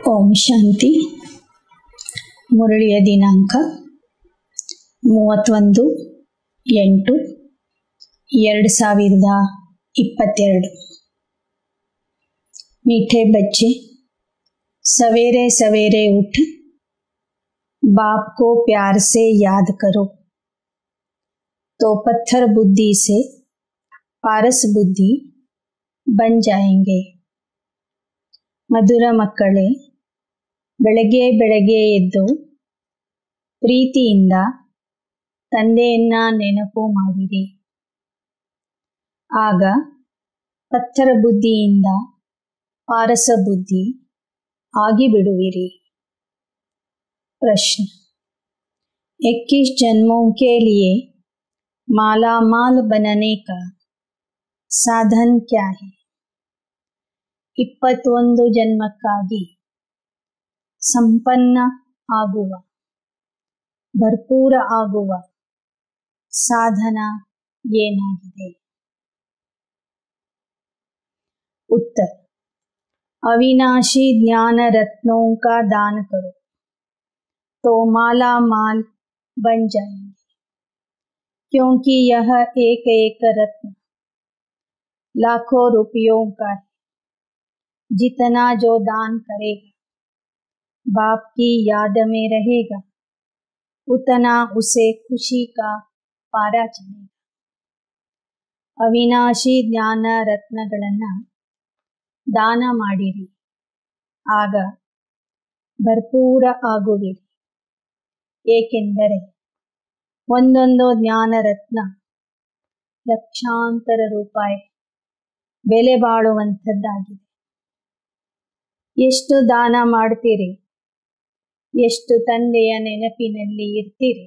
ಓಂ ಶಾಂತಿ. ಮುರಳಿಯ ದಿನಾಂಕ 31/8/2022। मीठे बच्चे, सवेरे सवेरे उठ बाप को प्यार से याद करो तो पत्थर बुद्धि से पारस बुद्धि बन जाएंगे। ಮಧುರ ಮಕ್ಕಳೇ, ಬೆಳಗ್ಗೆ ಬೆಳಗ್ಗೆ ಎದ್ದು ಪ್ರೀತಿಯಿಂದ ತಂದೆಯನ್ನ ನೆನಪು ಮಾಡಿರಿ. ಆಗ ಪತ್ಥರ ಬುದ್ಧಿಯಿಂದ ಪಾರಸ ಬುದ್ಧಿ ಆಗಿಬಿಡುವಿರಿ. प्रश्न: 21 जन्मों के लिए माला माल बनने का साधन क्या है? 21 ಜನ್ಮಕ್ಕಾಗಿ ಸಂಪನ್ನ ಆಗುವ, ಭರ್ಪೂರ ಆಗುವ ಸಾಧನ ಏನಾಗಿದೆ? उत्तर: अविनाशी ज्ञान रत्नों का दान करो तो माला माल बन जाएंगे, क्योंकि यह एक एक रत्न लाखों रुपयों का है। जितना जो दान करेगा, बाप की याद में रहेगा, उतना उसे खुशी का पारा चढ़ेगा. ಅವಿನಾಶಿ ಜ್ಞಾನ ರತ್ನಗಳನ್ನು ದಾನ ಮಾಡಿರಿ, ಆಗ ಭರ್ಪೂರ ಆಗುವಿರಿ. ಏಕೆಂದರೆ ಒಂದೊಂದು ಜ್ಞಾನ ರತ್ನ ಲಕ್ಷಾಂತರ ರೂಪಾಯಿ ಬೆಲೆ ಬಾಳುವಂಥದ್ದಾಗಿದೆ. ಎಷ್ಟು ದಾನ ಮಾಡ್ತೀರಿ, ಎಷ್ಟು ತಂದೆಯ ನೆನಪಿನಲ್ಲಿ ಇರ್ತೀರಿ,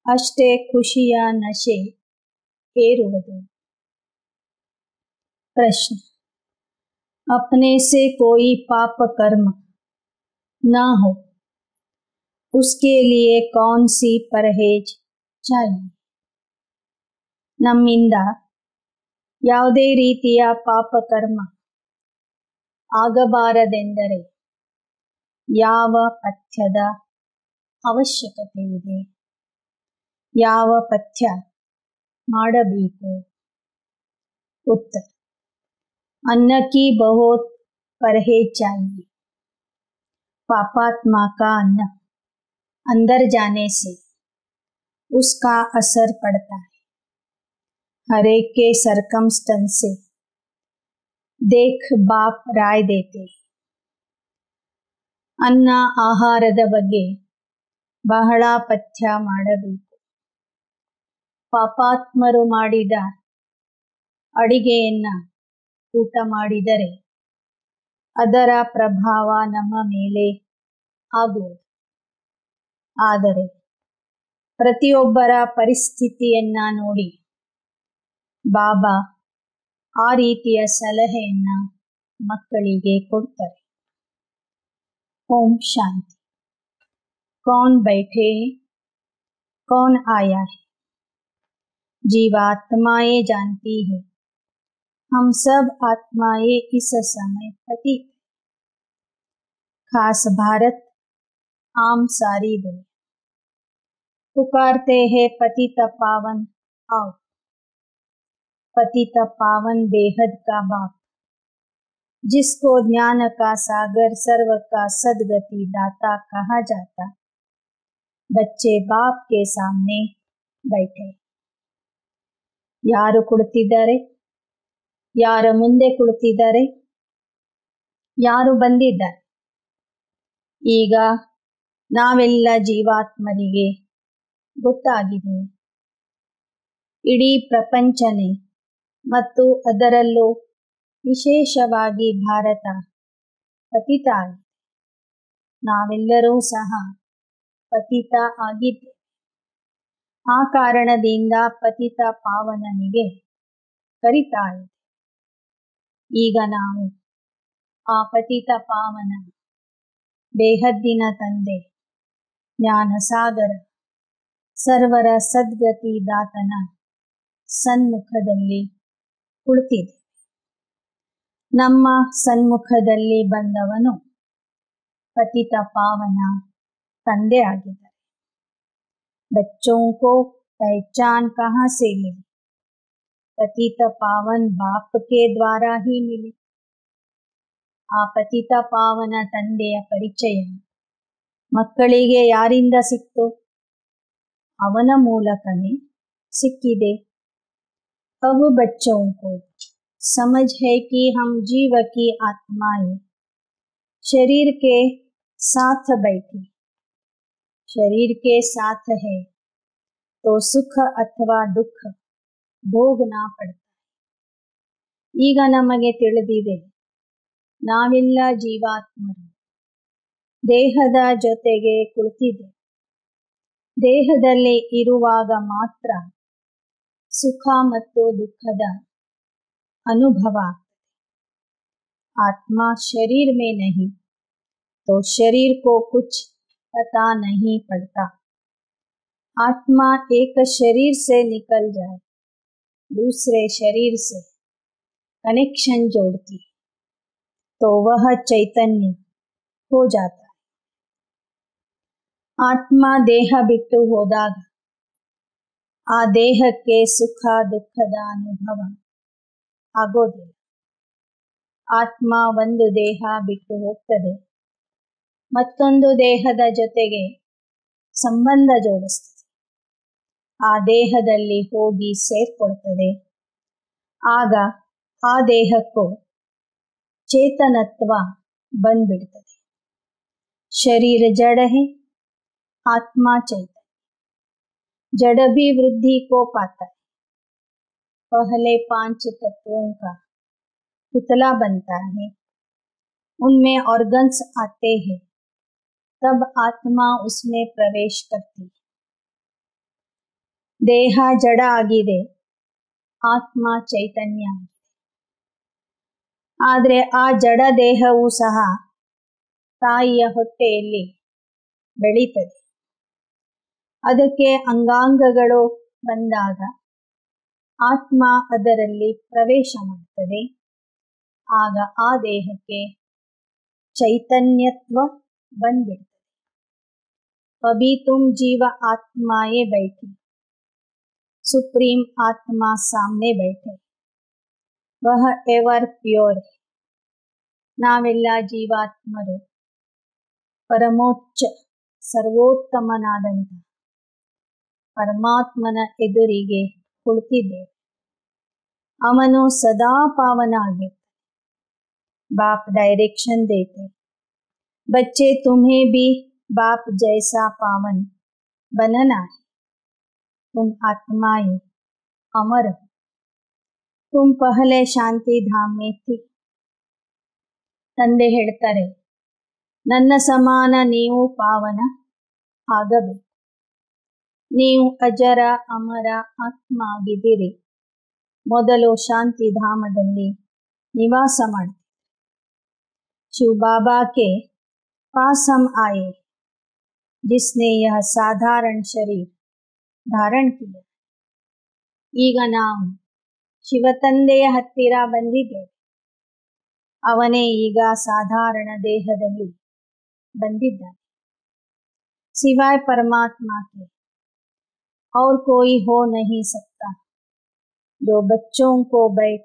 ಅಷ್ಟೇ ಖುಷಿಯ ನಶೆ ಏರುವುದು. प्रश्न: अपने से कोई पाप कर्म न हो, उसके लिए कौन सी परहेज चाहिए? ನಮ್ಮಿಂದ ಯಾವುದೇ ರೀತಿಯ ಪಾಪ ಕರ್ಮ ಆಗಬಾರದೆಂದರೆ ಯಾವ ಪಥ್ಯದ ಅವಶ್ಯಕತೆ ಇದೆ? ಯಾವ ಪಥ್ಯ ಮಾಡಬೇಕು? उत्तर: अन्न की बहुत परहेज चाहिए. पापात्मा का अन्न अंदर जाने से उसका असर पड़ता है. हर एक के सरकमस्टेंस से देख बाप राय देते. ಅನ್ನ ಆಹಾರದ ಬಗ್ಗೆ ಬಹಳ ಪಥ್ಯ ಮಾಡಬೇಕು. ಪಾಪಾತ್ಮರು ಮಾಡಿದ ಅಡಿಗೆಯನ್ನ ಊಟ ಮಾಡಿದರೆ ಅದರ ಪ್ರಭಾವ ನಮ್ಮ ಮೇಲೆ ಆಗುವುದು. ಆದರೆ ಪ್ರತಿಯೊಬ್ಬರ ಪರಿಸ್ಥಿತಿಯನ್ನ ನೋಡಿ ಬಾಬಾ ಆ ರೀತಿಯ ಸಲಹೆಯನ್ನ ಮಕ್ಕಳಿಗೆ ಕೊಡ್ತಾರೆ. ओम शांति. कौन बैठे हैं, कौन आया है? जीवात्माएं जानती है, हम सब आत्माएं इस समय पतित, खास भारत, आम सारी दुनिया पुकारते हैं पतित पावन आओ. पतित पावन बेहद का बाप, जिसको ज्ञान का सागर, सर्व का सदगति दाता कहा जाता, बच्चे बाप के सामने बैठे. ಯಾರು ಕುಳಿತಿದ್ದಾರೆ, ಯಾರ ಮುಂದೆ ಕುಳಿತಿದ್ದಾರೆ, ಯಾರು ಬಂದಿದ್ದಾರೆ? ಈಗ ನಾವೆಲ್ಲ ಜೀವಾತ್ಮರಿಗೆ ಗೊತ್ತಾಗಿದೆ. ಇಡೀ ಪ್ರಪಂಚನೇ ಮತ್ತು ಅದರಲ್ಲೂ ವಿಶೇಷವಾಗಿ ಭಾರತ ಪತಿತ ಆಗಿದೆ. ನಾವೆಲ್ಲರೂ ಸಹ ಪತಿತ ಆಗಿದ್ದೇವೆ. ಆ ಕಾರಣದಿಂದ ಪತಿತ ಪಾವನನಿಗೆ ಕರಿತಾ ಇದೆ. ಈಗ ನಾವು ಆ ಪತಿತ ಪಾವನ ಬೇಹದ್ದಿನ ತಂದೆ, ಜ್ಞಾನ ಸಾಗರ, ಸರ್ವರ ಸದ್ಗತಿ ದಾತನ ಸನ್ಮುಖದಲ್ಲಿ ಕುಳಿತಿದೆ. ನಮ್ಮ ಸನ್ಮುಖದಲ್ಲಿ ಬಂದವನು ಪತಿತ ಪಾವನ ತಂದೆ ಆಗಿದ್ದಾರೆ. बच्चों को पहचान कहाँ से मिली? पतित पावन बाप के द्वारा ही मिली. ಆ ಪತಿತ ಪಾವನ ತಂದೆಯ ಪರಿಚಯ ಮಕ್ಕಳಿಗೆ ಯಾರಿಂದ ಸಿಕ್ತು? ಅವನ ಮೂಲಕನೇ ಸಿಕ್ಕಿದೆ. अब बच्चों को समझ है कि हम जीव की आत्माएं शरीर के साथ बैठी, शरीर के साथ है तो सुख अथवा दुख भोगना पड़ता है. ಈಗ ನಮಗೆ ತಿಳಿದಿದೆ, ನಾವೆಲ್ಲ ಜೀವಾತ್ಮರು ದೇಹದ ಜೊತೆಗೆ ಕುಳಿತಿದೆ. ದೇಹದಲ್ಲಿ ಇರುವಾಗ ಮಾತ್ರ ಸುಖ ಮತ್ತು ದುಃಖದ अनुभव. आत्मा शरीर में नहीं तो शरीर को कुछ पता नहीं पड़ता. आत्मा एक शरीर से निकल जाए दूसरे शरीर से कनेक्शन जोड़ती तो वह चैतन्य हो जाता है. आत्मा देह बिಟ್ಟು ಹೋದಾಗ ಆ ದೇಹಕ್ಕೆ ಸುಖ ದುಃಖದ ಅನುಭವ ಆಗೋದಿಲ್ಲ. ಆತ್ಮ ಒಂದು ದೇಹ ಬಿಟ್ಟು ಹೋಗ್ತದೆ, ಮತ್ತೊಂದು ದೇಹದ ಜೊತೆಗೆ ಸಂಬಂಧ ಜೋಡಿಸ್ತದೆ, ಆ ದೇಹದಲ್ಲಿ ಹೋಗಿ ಸೇರ್ಕೊಳ್ತದೆ. ಆಗ ಆ ದೇಹಕ್ಕೂ ಚೇತನತ್ವ ಬಂದ್ಬಿಡ್ತದೆ. शरीर जड़ है, आत्मा चैतन्य. जड़ भी वृद्धि को पाता है. पहले 5 तत्वों का पुतला बनता है, उनमें ऑर्गन्स आते हैं, तब आत्मा उसमें प्रवेश करती है. ದೇಹ ಜಡ ಆಗಿದೆ, ಆತ್ಮ ಚೈತನ್ಯ ಆಗಿದೆ. ಆದರೆ ಆ ಜಡ ದೇಹವೂ ಸಹ ತಾಯಿಯ ಹೊಟ್ಟೆಯಲ್ಲಿ ಬೆಳೀತದೆ. ಅದಕ್ಕೆ ಅಂಗಾಂಗಗಳು ಬಂದಾಗ ಆತ್ಮ ಅದರಲ್ಲಿ ಪ್ರವೇಶ ಮಾಡುತ್ತದೆ. ಆಗ ಆ ದೇಹಕ್ಕೆ ಚೈತನ್ಯತ್ವ ಬಂದ್ಬಿಡ್ತದೆ. अभी तुम जीव आत्माएं बैठी, सुप्रीम आत्मा सामने बैठे, वह एवर प्योर है. ನಾವೆಲ್ಲ ಜೀವಾತ್ಮರು ಪರಮೋಚ್ಚ ಸರ್ವೋತ್ತಮನಾದಂಥ ಪರಮಾತ್ಮನ ಎದುರಿಗೆ ಕುಳಿತಿದ್ದೇವೆ. ಅವನು ಸದಾ ಪಾವನ ಆಗಿರ್ತಾನೆ. बाप डायरेक्शन देते, बच्चे तुम्हें भी बाप जैसा पावन बनना है. तुम आत्माएं अमर हो. तुम पहले शांति धाम में थी. ತಂದೆ ಹೇಳ್ತಾರೆ, ನನ್ನ ಸಮಾನ ನೀವು ಪಾವನ ಆಗಬೇಕು. ನೀವು ಅಜರ ಅಮರ ಆತ್ಮ ಆಗಿದ್ದೀರಿ. ಮೊದಲು ಶಾಂತಿಧಾಮದಲ್ಲಿ ನಿವಾಸ ಮಾಡ್ತೀರಿ. शिव बाबा के पास हम आए जिसने यह साधारण शरीर धारण किया. ಈಗ ನಾವು ಶಿವತಂದೆಯ ಹತ್ತಿರ ಬಂದಿದ್ದೇವೆ. ಅವನೇ ಈಗ ಸಾಧಾರಣ ದೇಹದಲ್ಲಿ ಬಂದಿದ್ದಾನೆ. सिवाय परमात्मा के और कोई हो नहीं सकता जो बच्चों को बैठ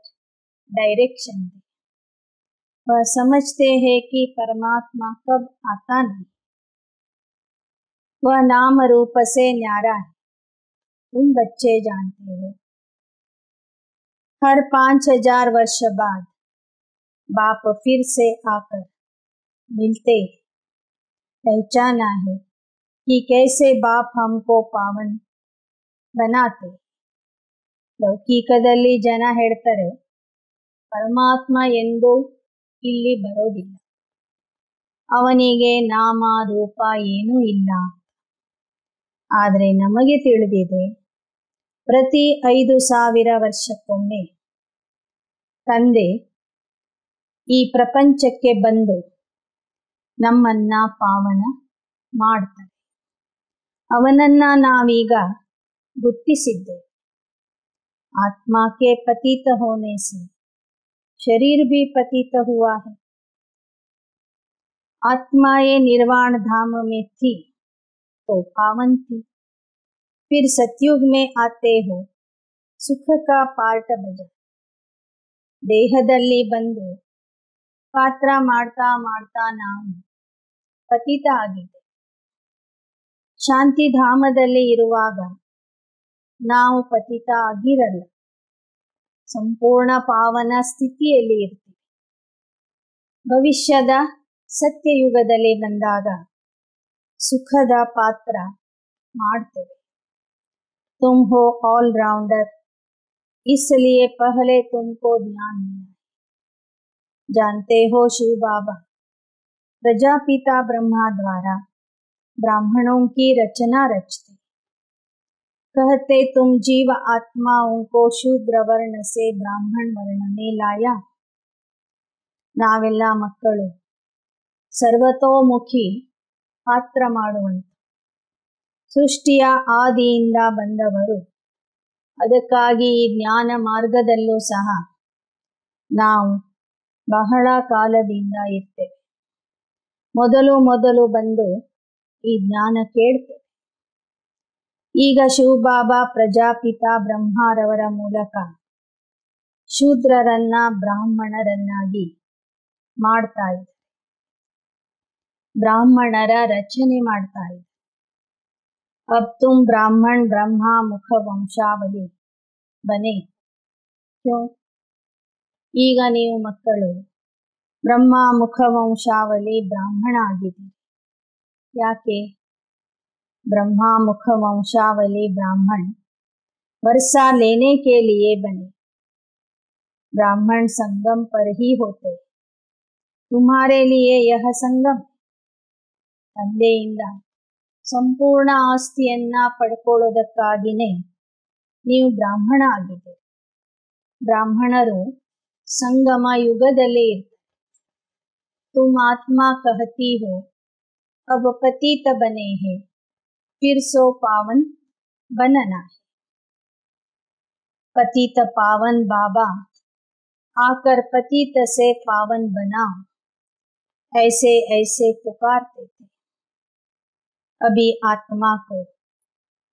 डायरेक्शन दे. वह समझते हैं कि परमात्मा कब आता नहीं. वह नाम रूप से न्यारा है. तुम बच्चे जानते हो, हर 5000 वर्ष बाद बाप फिर से आकर मिलते. पहचाना है कि कैसे बाप हमको पावन बनाते. ಲೌಕಿಕದಲ್ಲಿ ಜನ ಹೇಳ್ತಾರೆ, ಪರಮಾತ್ಮ ಎಂದೂ ಇಲ್ಲಿ ಬರೋದಿಲ್ಲ, ಅವನಿಗೆ ನಾಮ ರೂಪ ಏನೂ ಇಲ್ಲ. ಆದರೆ ನಮಗೆ ತಿಳಿದಿದೆ, ಪ್ರತಿ 5000 ವರ್ಷಕ್ಕೊಮ್ಮೆ ತಂದೆ ಈ ಪ್ರಪಂಚಕ್ಕೆ ಬಂದು ನಮ್ಮನ್ನ ಪಾವನ ಮಾಡ್ತಾರೆ. ಅವನನ್ನ ನಾವೀಗ ಗುರ್ತಿಸಿದ್ದೇವೆ. आत्मा के पतित होने से शरीर भी पतित हुआ है. आत्मा ये निर्वाण धाम में थी तो पावन थी, फिर सतयुग में आते हो सुख का पार्ट बजा। ದೇಹದಲ್ಲಿ ಬಂದು ಪಾತ್ರ ಮಾಡ್ತಾ ಮಾಡ್ತಾ ನಾವು ಪತಿತ ಆಗಿದೆ. ಶಾಂತಿಧಾಮದಲ್ಲಿ ಇರುವಾಗ ನಾವು ಪತಿತ ಆಗಿರಲ್ಲ, ಸಂಪೂರ್ಣ ಪಾವನ ಸ್ಥಿತಿಯಲ್ಲಿ ಇರ್ತೀವಿ. ಭವಿಷ್ಯದ ಸತ್ಯಯುಗದಲ್ಲಿ ಬಂದಾಗ ಸುಖದ ಪಾತ್ರ ಮಾಡ್ತೇವೆ. तुम हो ऑलराउंडर, इसलिए पहले तुमको ज्ञान मिला। जानते हो शिव बाबा प्रजापिता ब्रह्मा द्वारा ब्राह्मणों की रचना रचते, कहते तुम जीव आत्माओं को शूद्र वर्ण से ब्राह्मण वर्ण में लाया। ನಾವೆಲ್ಲ ಮಕ್ಕಳು ಸರ್ವತೋಮುಖಿ ಪಾತ್ರ ಮಾಡುವಂತ ಸೃಷ್ಟಿಯ ಆದಿಯಿಂದ ಬಂದವರು. ಅದಕ್ಕಾಗಿ ಈ ಜ್ಞಾನ ಮಾರ್ಗದಲ್ಲೂ ಸಹ ನಾವು ಬಹಳ ಕಾಲದಿಂದ ಇರ್ತೇವೆ. ಮೊದಲು ಬಂದು ಈ ಜ್ಞಾನ ಕೇಳ್ತೇವೆ. ಈಗ ಶಿವಬಾಬಾ ಪ್ರಜಾಪಿತ ಬ್ರಹ್ಮರವರ ಮೂಲಕ ಶೂದ್ರರನ್ನ ಬ್ರಾಹ್ಮಣರನ್ನಾಗಿ ಮಾಡ್ತಾ ಇದ್ದಾರೆ. ಬ್ರಾಹ್ಮಣರ ರಚನೆ ಮಾಡ್ತಾ ಇದ್ದಾರೆ. अब तुम ब्राह्मण ब्रह्मा मुख ವಂಶಾವಳಿ ಬನೆ. ಕ್ಯೋ? ಈಗ ನೀವು ಮಕ್ಕಳು ಬ್ರಹ್ಮ ಮುಖ ವಂಶಾವಳಿ ಬ್ರಾಹ್ಮಣ ಆಗಿದ್ದೀರಿ. ಯಾಕೆ? ब्रह्मा मुख वंशावली ब्राह्मण वर्षा लेने के लिए बने। ब्राह्मण संगम पर ही होते, तुम्हारे लिए यह संगम. ತಂದೆಯಿಂದ ಸಂಪೂರ್ಣ ಆಸ್ತಿಯನ್ನ ಪಡ್ಕೊಳ್ಳೋದಕ್ಕಾಗಿನೇ ನೀವು ಬ್ರಾಹ್ಮಣ ಆಗಿದ್ದೀರಿ. ಬ್ರಾಹ್ಮಣರು ಸಂಗಮ ಯುಗದಲ್ಲಿ ಇರ್ತಾರೆ. तुम आत्मा कहती हो अब पतित बने हैं, फिर सो पावन बनना है. पतित पावन बाबा आकर पतित से पावन बनाओ, ऐसे ऐसे पुकारते थे. अभी आत्मा को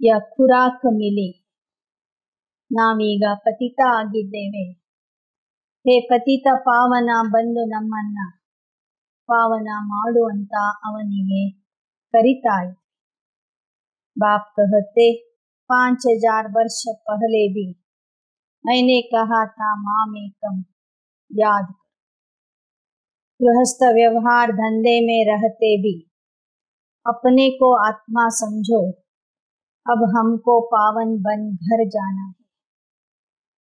यह खुराक मिली. ನಾವೀಗ ಪತಿತ ಆಗಿದ್ದೇವೆ. ಹೇ ಪತಿತ ಪಾವನ ಬಂದು ನಮ್ಮನ್ನ ಪಾವನ ಮಾಡುವಂತ ಅವನಿಗೆ ಕರಿತಾ ಇದೆ. बाप कहते 5000 वर्ष पहले भी मैंने कहा था माम एकम याद. गृहस्थ व्यवहार धंधे में रहते भी अपने को आत्मा समझो. अब हमको पावन बन घर जाना है,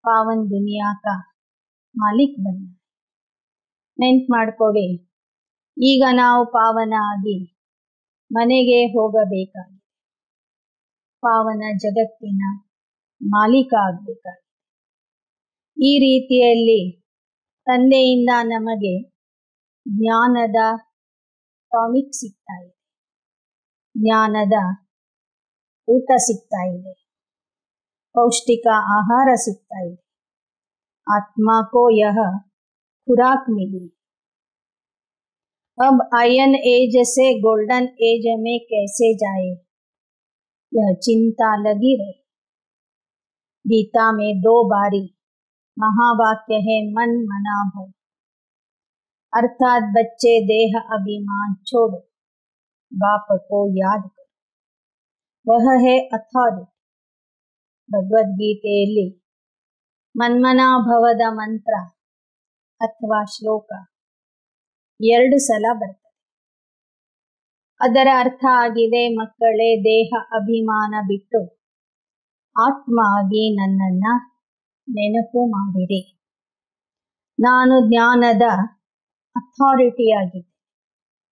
पावन दुनिया का मालिक बनना है. ನೆನ್ಪು ಮಾಡ್ಕೊಳ್ಳಿ, ಈಗ ನಾವು ಪಾವನ ಆಗಿ ಮನೆಗೆ ಹೋಗಬೇಕಾಗಿದೆ. ಪಾವನ ಜಗತ್ತಿನ ಮಾಲೀಕ ಆಗಬೇಕಾಗಿದೆ. ಈ ರೀತಿಯಲ್ಲಿ ತಂದೆಯಿಂದ ನಮಗೆ ಜ್ಞಾನದ ಟಾನಿಕ್ ಸಿಗ್ತಾ ಇದೆ, ಜ್ಞಾನದ ಊಟ ಸಿಗ್ತಾ ಇದೆ, ಪೌಷ್ಟಿಕ ಆಹಾರ ಸಿಗ್ತಾ ಇದೆ. आत्मा को यह खुराक मिली. अब आयन एज से गोल्डन एज में कैसे जाए, यह चिंता लगी रही. गीता में 2 बारी महावाक्य है मन मना भव, अर्थात बच्चे देह अभिमान छोड़ो, बाप को याद करो. वह है ಅಥಾರಿಟಿ. ಭಗವದ್ಗೀತೆಯಲ್ಲಿ ಮನ್ಮನಾಭವದ ಮಂತ್ರ ಅಥವಾ ಶ್ಲೋಕ 2 ಸಲ ಬರ್ತದೆ. ಅದರ ಅರ್ಥ ಆಗಿದೆ, ಮಕ್ಕಳೇ ದೇಹ ಅಭಿಮಾನ ಬಿಟ್ಟು ಆತ್ಮ ಆಗಿ ನನ್ನನ್ನ ನೆನಪು ಮಾಡಿರಿ. ನಾನು ಜ್ಞಾನದ ಅಥಾರಿಟಿ ಆಗಿದೆ,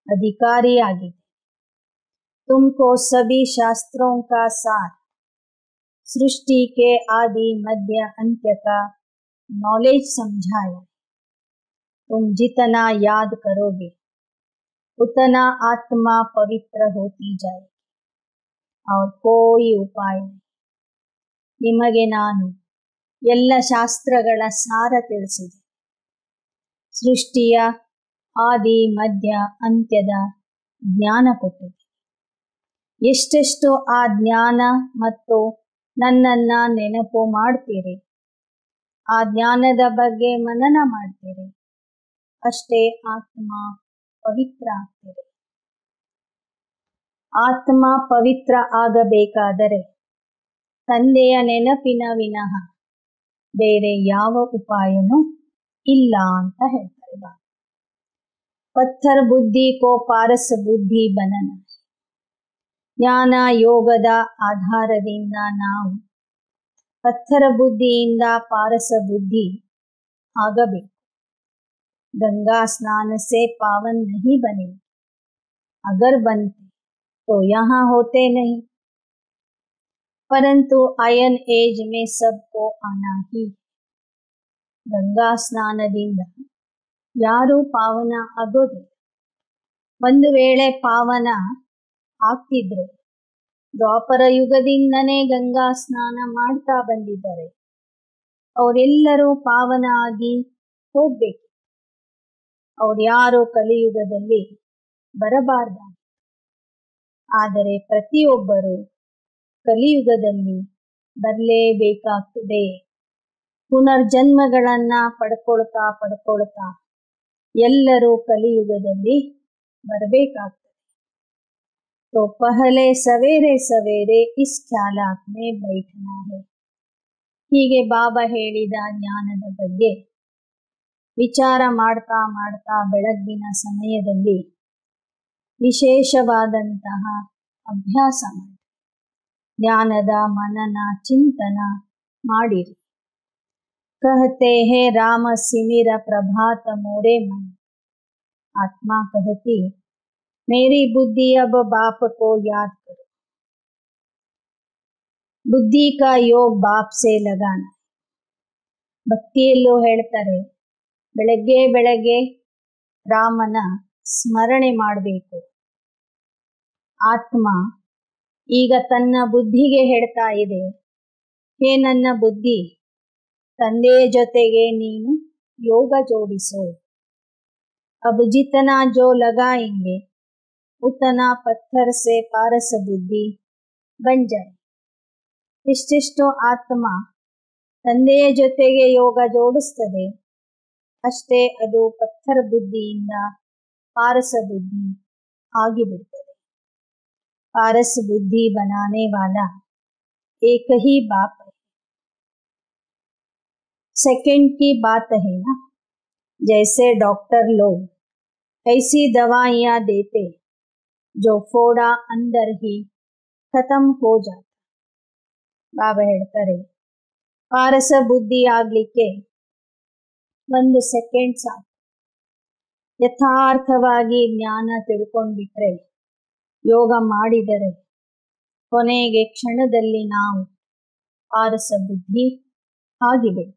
ಅಧಿಕಾರಿ ಆಗಿದೆ. तुमको सभी शास्त्रों का सार, सृष्टि के आदि मध्य अंत्य का नॉलेज समझाया. तुम जितना याद करोगे उतना आत्मा पवित्र होती जाएगी और कोई उपाय नहीं. ನಿಮಗೆ ನಾನು ಎಲ್ಲ ಶಾಸ್ತ್ರಗಳ ಸಾರ ತಿಳಿಸಿದೆ. ಸೃಷ್ಟಿಯ ಆದಿ ಮಧ್ಯ ಅಂತ್ಯದ ಜ್ಞಾನ ಕೊಟ್ಟಿದೆ. ಎಷ್ಟೆಷ್ಟು ಆ ಜ್ಞಾನ ಮತ್ತು ನನ್ನನ್ನ ನೆನಪು ಮಾಡ್ತೀರಿ, ಆ ಜ್ಞಾನದ ಬಗ್ಗೆ ಮನನ ಮಾಡ್ತೀರಿ, ಅಷ್ಟೇ ಆತ್ಮ ಪವಿತ್ರ ಆಗ್ತೀರಿ. ಆತ್ಮ ಪವಿತ್ರ ಆಗಬೇಕಾದರೆ ತಂದೆಯ ನೆನಪಿನ ವಿನಃ ಬೇರೆ ಯಾವ ಉಪಾಯನೂ ಇಲ್ಲ ಅಂತ ಹೇಳ್ತಾರೆ ಬಾಬಾ. ಪತ್ಥರ್ ಬುದ್ಧಿ ಕೋ ಪಾರಸ್ ಬುದ್ಧಿ ಬನನ. ಜ್ಞಾನ ಯೋಗದ ಆಧಾರದಿಂದ ನಾವು ಪತ್ಥರ ಬುದ್ಧಿಯಿಂದ ಪಾರಸ ಬುದ್ಧಿ ಆಗಬೇಕು. गंगा स्नान से पावन नहीं बने, अगर बनते तो यहाँ होते नहीं, परंतु आयन एज में सबको आना ही. गंगा ಸ್ನಾನದಿಂದ ಯಾರೂ ಪಾವನ ಆಗೋದಿಲ್ಲ. ಒಂದು ವೇಳೆ ಪಾವನ ಆಗ್ತಿದ್ರೆ ದ್ವಾಪರ ಯುಗದಿಂದನೇ ಗಂಗಾ ಸ್ನಾನ ಮಾಡ್ತಾ ಬಂದಿದ್ದಾರೆ. ಅವರೆಲ್ಲರೂ ಪಾವನ ಆಗಿ ಹೋಗ್ಬೇಕು. ಅವ್ರ್ಯಾರು ಕಲಿಯುಗದಲ್ಲಿ ಬರಬಾರ್ದಾಗಿ. ಆದರೆ ಪ್ರತಿಯೊಬ್ಬರು ಕಲಿಯುಗದಲ್ಲಿ ಬರಲೇಬೇಕಾಗ್ತದೆ. ಪುನರ್ಜನ್ಮಗಳನ್ನ ಪಡ್ಕೊಳ್ತಾ ಎಲ್ಲರೂ ಕಲಿಯುಗದಲ್ಲಿ ಬರಬೇಕಾಗ್ತದೆ. तो पहले सवेरे सवेरे इस ख्यालात में बैठना है. ಹೀಗೆ ಬಾಬಾ ಹೇಳಿದ ಜ್ಞಾನದ ಬಗ್ಗೆ ವಿಚಾರ ಮಾಡ್ತಾ ಮಾಡ್ತಾ ಬೆಳಗ್ಗಿನ ಸಮಯದಲ್ಲಿ ವಿಶೇಷವಾದಂತಹ ಅಭ್ಯಾಸ ಮಾಡಿ ಜ್ಞಾನದ ಮನನ ಚಿಂತನ ಮಾಡಿರಿ. कहते हैं राम सिमिर प्रभात मोरे मन. आत्मा कहती मेरी बुद्धि अब बाप को याद करो. बुद्धि का योग बाप से लगाना. ಭಕ್ತಿಯಲ್ಲೂ ಹೇಳ್ತಾರೆ ಬೆಳಗ್ಗೆ ಬೆಳಗ್ಗೆ ರಾಮನ ಸ್ಮರಣೆ ಮಾಡಬೇಕು. ಆತ್ಮ ಈಗ ತನ್ನ ಬುದ್ಧಿಗೆ ಹೇಳ್ತಾ ಇದೆ, ಹೇ ನನ್ನ ಬುದ್ಧಿ, ತಂದೆಯ ಜೊತೆಗೆ ನೀನು ಯೋಗ ಜೋಡಿಸು. अब जितना जो लगाएंगे उतना पत्थर से पारस बुद्धि बन जाए. ಎಷ್ಟೆಷ್ಟು ಆತ್ಮ ತಂದೆಯ ಜೊತೆಗೆ ಯೋಗ ಜೋಡಿಸ್ತದೆ ಅಷ್ಟೇ ಅದು ಪತ್ಥರ ಬುದ್ಧಿಯಿಂದ ಪಾರಸ ಬುದ್ಧಿ ಆಗಿಬಿಡ್ತದೆ. पारस बुद्धि बनाने वाला एक ही बाप है. सेकंड की बात है ना, जैसे डॉक्टर लोग ऐसी दवाइयाँ देते जो फोड़ा अंदर ही खत्म हो जाता. ಬಾಬಾ ಹೇಳ್ತಾರೆ ಪಾರಸ ಬುದ್ಧಿ ಆಗ್ಲಿಕ್ಕೆ 1 ಸೆಕೆಂಡ್ ಸಾಕು. ಯಥಾರ್ಥವಾಗಿ ಜ್ಞಾನ ತಿಳ್ಕೊಂಡ್ಬಿಟ್ರೆ, ಯೋಗ ಮಾಡಿದರೆ ಕೊನೆಗೆ ಕ್ಷಣದಲ್ಲಿ ನಾವು ಪಾರಸ ಬುದ್ಧಿ ಆಗಿಬಿಡ್ತೇವೆ.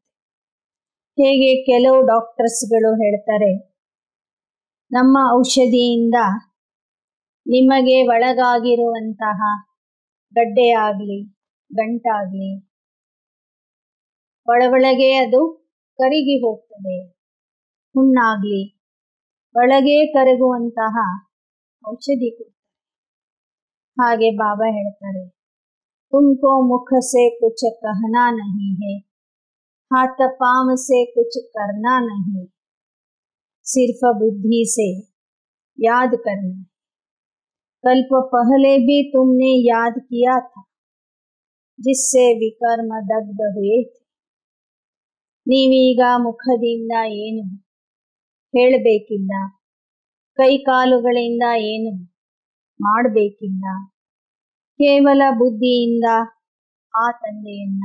ಹೇಗೆ ಕೆಲವು ಡಾಕ್ಟರ್ಸ್ಗಳು ಹೇಳ್ತಾರೆ, ನಮ್ಮ ಔಷಧಿಯಿಂದ ನಿಮಗೆ ಒಳಗಾಗಿರುವಂತಹ ಗಡ್ಡೆ ಆಗಲಿ ಗಂಟಾಗ್ಲಿ ಒಳಗೆ ಅದು ಕರಗಿ ಹೋಗ್ತದೆ. ಹುಣ್ಣಾಗ್ಲಿ ಒಳಗೆ ಕರಗುವಂತಹ ಔಷಧಿ ಕೊಡ್ತಾರೆ. ಹಾಗೆ ಬಾಬಾ ಹೇಳ್ತಾರೆ ತುಮಕೋ ಮುಖ ಸೆ ಕುಚ್ ಕಹನಾ ನಹೀ ಹೈ, हाथ पांव से कुछ करना नहीं, सिर्फ बुद्धि से याद करना है. कल्प पहले भी तुमने याद किया था जिससे विकर्म दग्ध हुए थे. ನೀವೀಗ ಮುಖದಿಂದ ಏನು ಹೇಳಬೇಕಿಲ್ಲ, ಕೈ ಕಾಲುಗಳಿಂದ ಏನು ಮಾಡಬೇಕಿಲ್ಲ, ಕೇವಲ ಬುದ್ಧಿಯಿಂದ ಆ ತಂದೆಯನ್ನ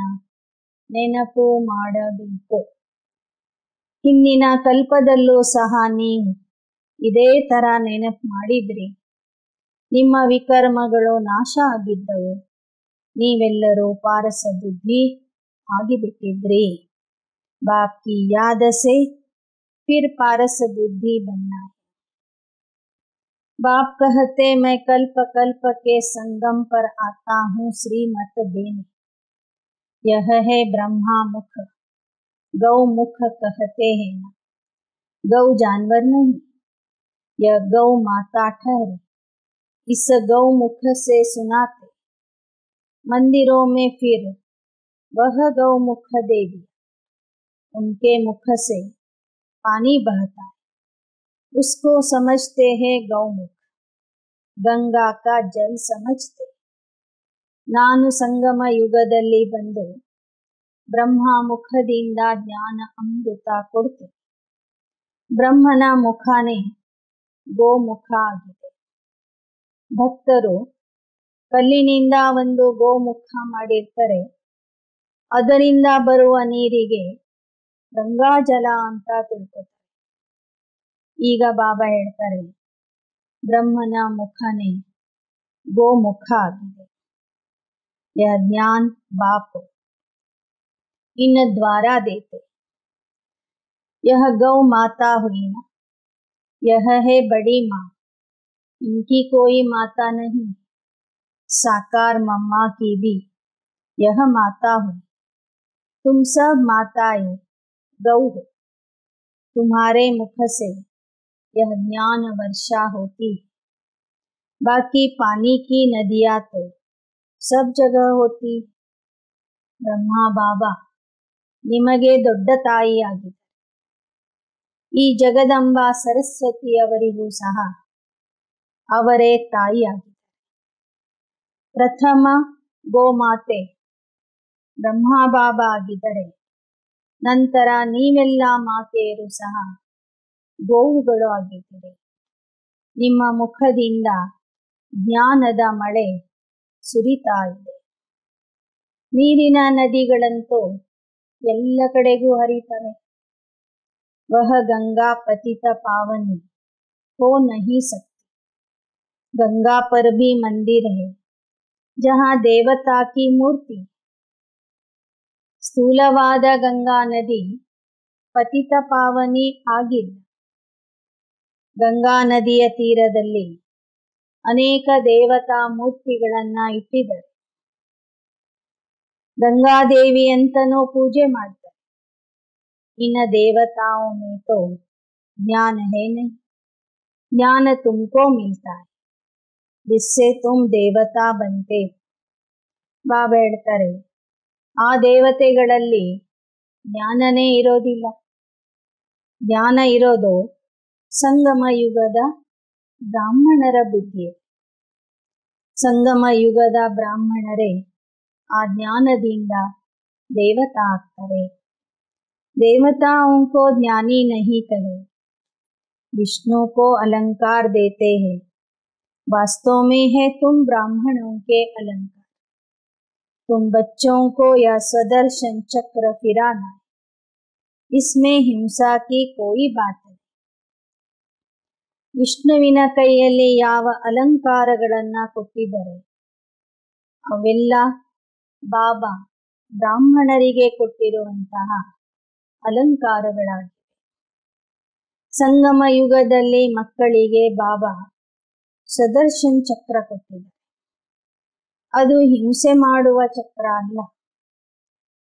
ನೆನಪು ಮಾಡಬೇಕು. ಹಿಂದಿನ ಕಲ್ಪದಲ್ಲೂ ಸಹ ನೀವು ಇದೇ ತರ ನೆನಪು ಮಾಡಿದ್ರಿ. ನಿಮ್ಮ ವಿಕರ್ಮಗಳು ನಾಶ ಆಗಿದ್ದವು. ನೀವೆಲ್ಲರೂ ಪಾರಸ ಬುದ್ಧಿ ಆಗಿಬಿಟ್ಟಿದ್ರಿ. ಬಾಪ್ ಕಿ ಯಾದ ಸೆ ಫಿರ್ ಪಾರಸ ಬುದ್ಧಿ ಬನ್ನ. बाप कहते मैं कल्प कल्प के संगम पर आता हूँ श्रीमत देने. यह है ब्रह्मा मुख गौ मुख कहते हैं ना. गौ जानवर नहीं, यह गौ माता ठहरी, इस गौ मुख से सुनाते, मंदिरों में फिर वह गौ मुख दे दिया, उनके मुख से पानी बहता है, उसको समझते हैं गौमुख, गंगा का जल समझते। ನಾನು ಸಂಗಮ ಯುಗದಲ್ಲಿ ಬಂದು ಬ್ರಹ್ಮ ಮುಖದಿಂದ ಜ್ಞಾನ ಅಮೃತ ಕೊಡ್ತೆ. ಬ್ರಹ್ಮನ ಮುಖನೇ ಗೋಮುಖ ಆಗಿದೆ. ಭಕ್ತರು ಕಲ್ಲಿನಿಂದ ಒಂದು ಗೋಮುಖ ಮಾಡಿರ್ತಾರೆ, ಅದರಿಂದ ಬರುವ ನೀರಿಗೆ ಗಂಗಾಜಲ ಅಂತ ತಿಳ್ಕೊತಾರೆ. ಈಗ ಬಾಬಾ ಹೇಳ್ತಾರೆ, ಬ್ರಹ್ಮನ ಮುಖನೇ ಗೋಮುಖ ಆಗಿದೆ. यह ज्ञान बाप इन द्वारा देते. यह गौ माता हुई ना, यह है बड़ी माँ, इनकी कोई माता नहीं. साकार मम्मा की भी यह माता हुई. तुम सब माताएं गौ हो. तुम्हारे मुख से यह ज्ञान वर्षा होती है. बाकी पानी की नदियां तो सब जगह होती. ಬ್ರಹ್ಮ ಬಾಬಾ ನಿಮಗೆ ದೊಡ್ಡ ತಾಯಿಯಾಗಿದೆ. ಈ ಜಗದಂಬ ಸರಸ್ವತಿಯವರಿಗೂ ಸಹ ಅವರೇ ತಾಯಿಯಾಗಿದ್ದಾರೆ. ಪ್ರಥಮ ಗೋಮಾತೆ ಬ್ರಹ್ಮ ಬಾಬಾ ಆಗಿದ್ದರೆ, ನಂತರ ನೀವೆಲ್ಲ ಮಾತೆಯರು ಸಹ ಗೋವುಗಳು ಆಗಿದ್ದೀರಿ. ನಿಮ್ಮ ಮುಖದಿಂದ ಜ್ಞಾನದ ಮಳೆ ಸುರಿತಾ ಇದೆ. ನೀರಿನ ನದಿಗಳಂತೂ ಎಲ್ಲ ಕಡೆಗೂ ಹರಿತವೆ. वह गंगा पतित पावनी हो नहीं सकती. गंगा पर भी मंदिर है जहाँ देवता की मूर्ति. ಸ್ಥೂಲವಾದ ಗಂಗಾ ನದಿ ಪತಿತ ಪಾವನಿ ಆಗಿಲ್ಲ. ಗಂಗಾ ನದಿಯ ತೀರದಲ್ಲಿ ಅನೇಕ ದೇವತಾ ಮೂರ್ತಿಗಳನ್ನ ಇಟ್ಟಿದ್ದಾರೆ. गंगादेवी अंतनू पूजे मारते. इन देवताओं में तो ज्ञान है नहीं. ज्ञान तुमको मिलता है जिससे तुम देवता बनते. ಬಾಬಾ ಹೇಳ್ತಾರೆ, ಆ ದೇವತೆಗಳಲ್ಲಿ ಜ್ಞಾನನೇ ಇರೋದಿಲ್ಲ. ಜ್ಞಾನ ಇರೋದು ಸಂಗಮ ಯುಗದ ಬ್ರಾಹ್ಮಣರ ಬುದ್ಧಿ. ಸಂಗಮ ಯುಗದ ಬ್ರಾಹ್ಮಣರೇ आ ज्ञानದಿಂದ देवता ಆಗ್ತಾರೆ. देवताओं को ज्ञानी नहीं कहे. विष्णु को अलंकार देते हैं, वास्तव में है तुम ब्राह्मणों के अलंकार. तुम बच्चों को यह स्वदर्शन चक्र फिराना है, इसमें हिंसा की कोई बात नहीं. ವಿಷ್ಣುವಿನ ಕೈಯಲ್ಲಿ ಯಾವ ಅಲಂಕಾರಗಳನ್ನ ಕೊಟ್ಟಿದ್ದಾರೆ ಅವೆಲ್ಲ ಬಾಬಾ ಬ್ರಾಹ್ಮಣರಿಗೆ ಕೊಟ್ಟಿರುವಂತಹ ಅಲಂಕಾರಗಳಾಗಿವೆ. ಸಂಗಮ ಯುಗದಲ್ಲಿ ಮಕ್ಕಳಿಗೆ ಬಾಬಾ ಸುದರ್ಶನ್ ಚಕ್ರ ಕೊಟ್ಟಿದ್ದಾರೆ. ಅದು ಹಿಂಸೆ ಮಾಡುವ ಚಕ್ರ ಅಲ್ಲ.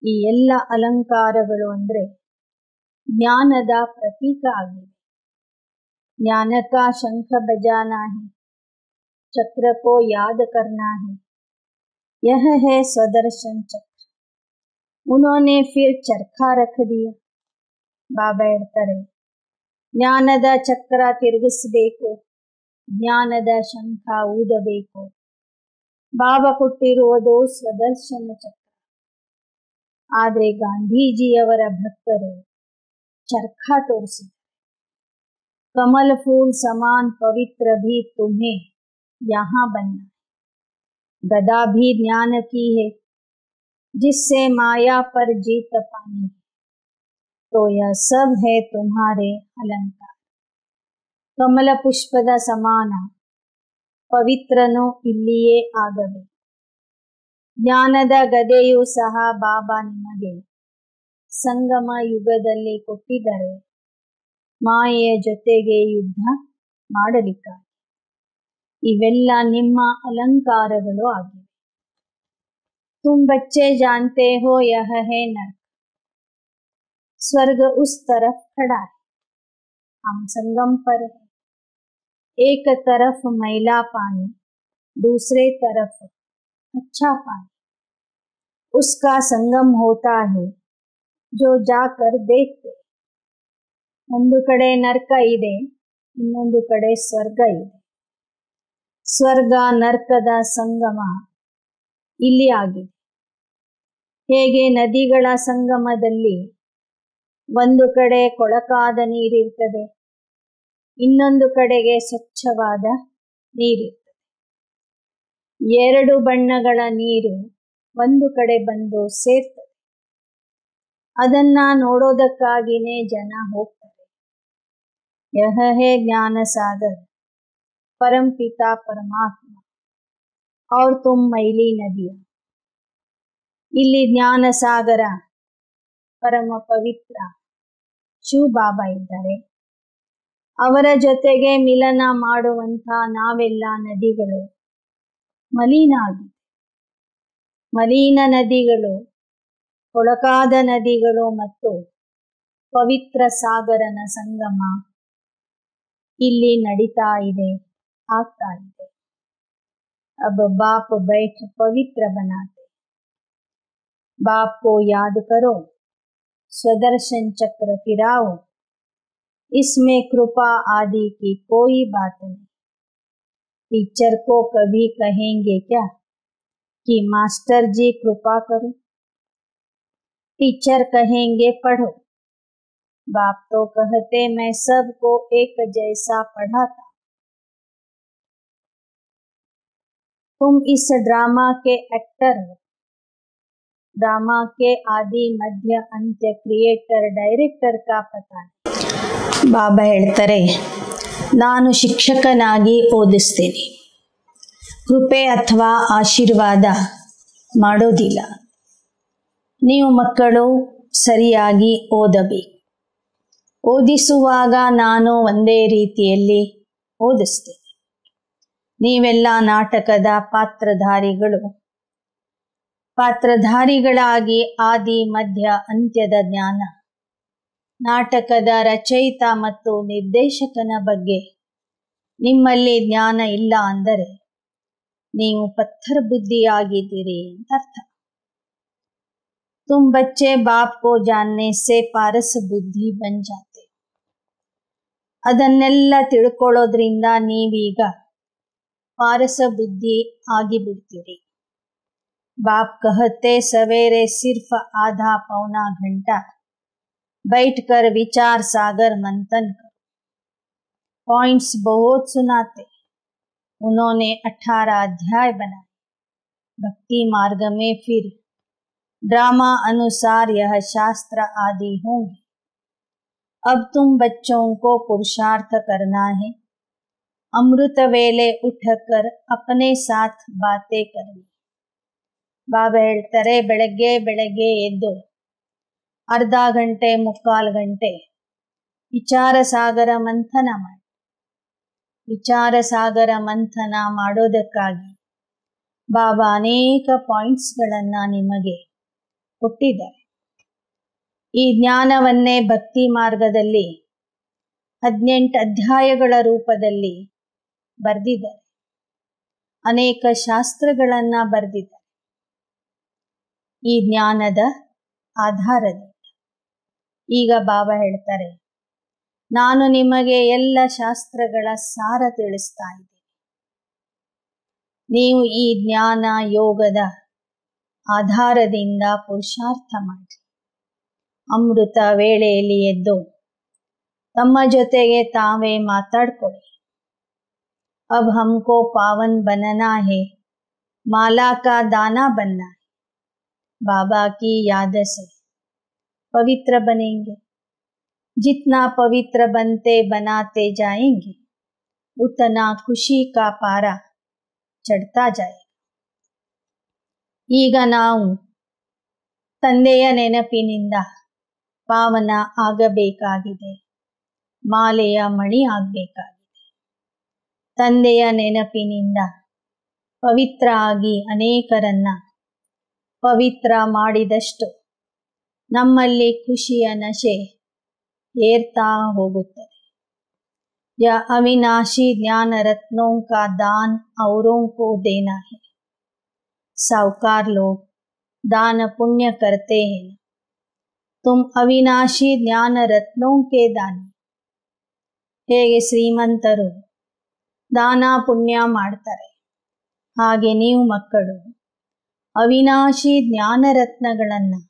ಈ ಎಲ್ಲ ಅಲಂಕಾರಗಳು ಅಂದ್ರೆ ಜ್ಞಾನದ ಪ್ರತೀಕ ಆಗಿವೆ. ज्ञान का शंख बजाना है, चक्र को याद करना है, यह है स्वदर्शन चक्र. उन्होंने फिर चरखा रख दिया. ಬಾಬಾ ಹೇಳ್ತಾರೆ, ಜ್ಞಾನದ ಚಕ್ರ ತಿರುಗಿಸಬೇಕು, ಜ್ಞಾನದ ಶಂಖ ಊದಬೇಕು. ಬಾಬಾ ಕೊಟ್ಟಿರುವುದು ಸ್ವದರ್ಶನ ಚಕ್ರ. ಆದರೆ ಗಾಂಧೀಜಿಯವರ ಭಕ್ತರು ಚರ್ಖ ತೋರಿಸಿದರು. कमल फूल समान पवित्र भी तुम्हें यहाँ बनना. गदा भी ज्ञान की है जिससे माया पर जीत पानी है. तो यह सब है तुम्हारे अलंकार. ಕಮಲ ಪುಷ್ಪದ ಸಮಾನ ಪವಿತ್ರನು ಇಲ್ಲಿಯೇ ಆಗಬೇಕು. ಜ್ಞಾನದ ಗದೆಯೂ ಸಹ ಬಾಬಾ ನಿಮಗೆ ಸಂಗಮ ಯುಗದಲ್ಲಿ ಕೊಟ್ಟಿದ್ದಾರೆ, ಮಾಯೆಯ ಜೊತೆಗೆ ಯುದ್ಧ ಮಾಡಲಿಕ್ಕಾಗಿ. ಇವೆಲ್ಲ ನಿಮ್ಮ ಅಲಂಕಾರಗಳು ಆಗಿವೆ. तुम बच्चे जानते हो यह है नर्क, स्वर्ग उस तरफ खड़ा है, हम संगम पर है. एक तरफ मैला पानी, दूसरे तरफ अच्छा पानी, उसका संगम होता है जो जाकर देखते। ಒಂದು ಕಡೆ ನರಕ ಇದೆ, ಇನ್ನೊಂದು ಕಡೆ ಸ್ವರ್ಗ ಇದೆ. ಸ್ವರ್ಗ ನರಕದ ಸಂಗಮ ಇಲ್ಲಿ ಆಗಿದೆ. ಹೇಗೆ ನದಿಗಳ ಸಂಗಮದಲ್ಲಿ ಒಂದು ಕಡೆ ಕೊಳಕಾದ ನೀರಿರ್ತದೆ, ಇನ್ನೊಂದು ಕಡೆಗೆ ಸ್ವಚ್ಛವಾದ ನೀರಿರ್ತದೆ. ಎರಡು ಬಣ್ಣಗಳ ನೀರು ಒಂದು ಕಡೆ ಬಂದು ಸೇರ್ತದೆ. ಅದನ್ನ ನೋಡೋದಕ್ಕಾಗಿನೇ ಜನ ಹೋಗ್ತಾರೆ. ಯಹ ಹೇ ಜ್ಞಾನ ಸಾಗರ್, परमपिता परमात्मा और तुम मैली नदिया. ಇಲ್ಲಿ ಜ್ಞಾನ ಸಾಗರ, ಪರಮ ಪವಿತ್ರ ಶಿವ ಬಾಬಾ ಇದ್ದಾರೆ. ಅವರ ಜೊತೆಗೆ ಮಿಲನ ಮಾಡುವಂಥ ನಾವೆಲ್ಲ ನದಿಗಳು ಮಲಿನ ಆಗಿದೆ. ಮಲಿನ ನದಿಗಳು, ಕೊಳಕಾದ ನದಿಗಳು ಮತ್ತು ಪವಿತ್ರ ಸಾಗರನ ಸಂಗಮ ಇಲ್ಲಿ ನಡೀತಾ ಇದೆ, ಆಗ್ತಾ ಇದೆ. अब बाप बैठ पवित्र बनाते. बाप को याद करो, स्वदर्शन चक्र फिराओ, इसमें कृपा आदि की कोई बात नहीं. टीचर को कभी कहेंगे क्या कि मास्टर जी कृपा करो? टीचर कहेंगे पढ़ो. बाप तो कहते मैं सबको एक जैसा पढ़ाता. तुम इस ड्रामा के एक्टर हो. ड्रामा के आदि मध्य अंत्य क्रिएटर ಡೈರೆಕ್ಟರ್ का पता नहीं. ಬಾಬಾ ಹೇಳ್ತಾರೆ, ನಾನು ಶಿಕ್ಷಕನಾಗಿ ಓದಿಸ್ತೇನೆ, ಕೃಪೆ ಅಥವಾ ಆಶೀರ್ವಾದ ಮಾಡೋದಿಲ್ಲ. ನೀವು ಮಕ್ಕಳು ಸರಿಯಾಗಿ ಓದಬೇಕು. ಓದಿಸುವಾಗ ನಾನು ಒಂದೇ ರೀತಿಯಲ್ಲಿ ಓದಿಸ್ತೇನೆ. ನೀವೆಲ್ಲ ನಾಟಕದ ಪಾತ್ರಧಾರಿಗಳಾಗಿ ಆದಿ ಮಧ್ಯ ಅಂತ್ಯದ ಜ್ಞಾನ, ನಾಟಕದ ರಚಯಿತ ಮತ್ತು ನಿರ್ದೇಶಕನ ಬಗ್ಗೆ ನಿಮ್ಮಲ್ಲಿ ಜ್ಞಾನ ಇಲ್ಲ ಅಂದರೆ ನೀವು ಪತ್ಥರ ಬುದ್ಧಿಯಾಗಿದ್ದೀರಿ ಅಂತ ಅರ್ಥ. तुम बच्चे बाप को जानने से पारस बुद्धि बन जाते. ಅದನ್ನೆಲ್ಲ ತಿಳ್ಕೊಳ್ಳೋದ್ರಿಂದ ನೀವೀಗ ಪಾರಸ ಬುದ್ಧಿ ಆಗಿಬಿಡ್ತೀರಿ. बाप कहते सवेरे सिर्फ आधा पौना घंटा बैठकर विचार सागर मंथन करो. पॉइंट्स बहुत सुनाते. उन्होंने 18 अध्याय बनाए. भक्ति मार्ग में फिर ड्रामा अनुसार यह शास्त्र आदि होंगे. अब तुम बच्चों को पुरुषार्थ करना है. अमृत वेले उठकर अपने साथ बातें करनी. ಬಾಬಾ ಹೇಳ್ತಾರೆ, ಬೆಳಗ್ಗೆ ಎದ್ದು ಅರ್ಧ ಗಂಟೆ ಮುಕ್ಕಾಲು ಗಂಟೆ ವಿಚಾರ ಸಾಗರ ಮಂಥನ ಮಾಡಿ. ವಿಚಾರ ಸಾಗರ ಮಂಥನ ಮಾಡೋದಕ್ಕಾಗಿ ಬಾಬಾ ಅನೇಕ ಪಾಯಿಂಟ್ಸ್ಗಳನ್ನು ನಿಮಗೆ ಕೊಟ್ಟಿದ್ದಾರೆ. ಈ ಜ್ಞಾನವನ್ನೇ ಭಕ್ತಿ ಮಾರ್ಗದಲ್ಲಿ 18 ಅಧ್ಯಾಯಗಳ ರೂಪದಲ್ಲಿ ಬರೆದಿದ್ದಾರೆ. ಅನೇಕ ಶಾಸ್ತ್ರಗಳನ್ನು ಬರೆದಿದ್ದಾರೆ. ಈ ಜ್ಞಾನದ ಆಧಾರದಿಂದ ಈಗ ಬಾಬಾ ಹೇಳ್ತಾರೆ, ನಾನು ನಿಮಗೆ ಎಲ್ಲ ಶಾಸ್ತ್ರಗಳ ಸಾರ ತಿಳಿಸ್ತಾ ಇದ್ದೀನಿ. ನೀವು ಈ ಜ್ಞಾನ ಯೋಗದ ಆಧಾರದಿಂದ ಪುರುಷಾರ್ಥ ಮಾಡಿ. ಅಮೃತ ವೇಳೆಯಲ್ಲಿ ಎದ್ದು ತಮ್ಮ ಜೊತೆಗೆ ತಾವೇ ಮಾತಾಡ್ಕೊಳ್ಳಿ. अब हमको पावन बनना है, माला का दाना बनना है. बाबा की याद से पवित्र बनेंगे. जितना पवित्र बनते बनाते जाएंगे उतना खुशी का पारा चढ़ता जाएगा. ಈಗ ನಾವು ತಂದೆಯ ನೆನಪಿನಿಂದ ಪಾವನ ಆಗಬೇಕಾಗಿದೆ, ಮಾಲೆಯ ಮಣಿ ಆಗಬೇಕಾಗಿದೆ. ತಂದೆಯ ನೆನಪಿನಿಂದ ಪವಿತ್ರ ಆಗಿ ಅನೇಕರನ್ನ ಪವಿತ್ರ ಮಾಡಿದಷ್ಟು ನಮ್ಮಲ್ಲಿ ಖುಷಿಯ ನಶೆ ಏರ್ತಾ ಹೋಗುತ್ತದೆ. यह अविनाशी ज्ञान रत्नों का दान औरों को देना है। साहूकार लोग दान पुण्य करते हैं, तुम अविनाशी ज्ञान रत्नों के दानी। ಹೇಗೆ ಶ್ರೀಮಂತರು ದಾನ ಪುಣ್ಯ ಮಾಡ್ತಾರೆ, ಹಾಗೆ ನೀವು ಮಕ್ಕಳು ಅವಿನಾಶಿ ಜ್ಞಾನ ರತ್ನಗಳನ್ನು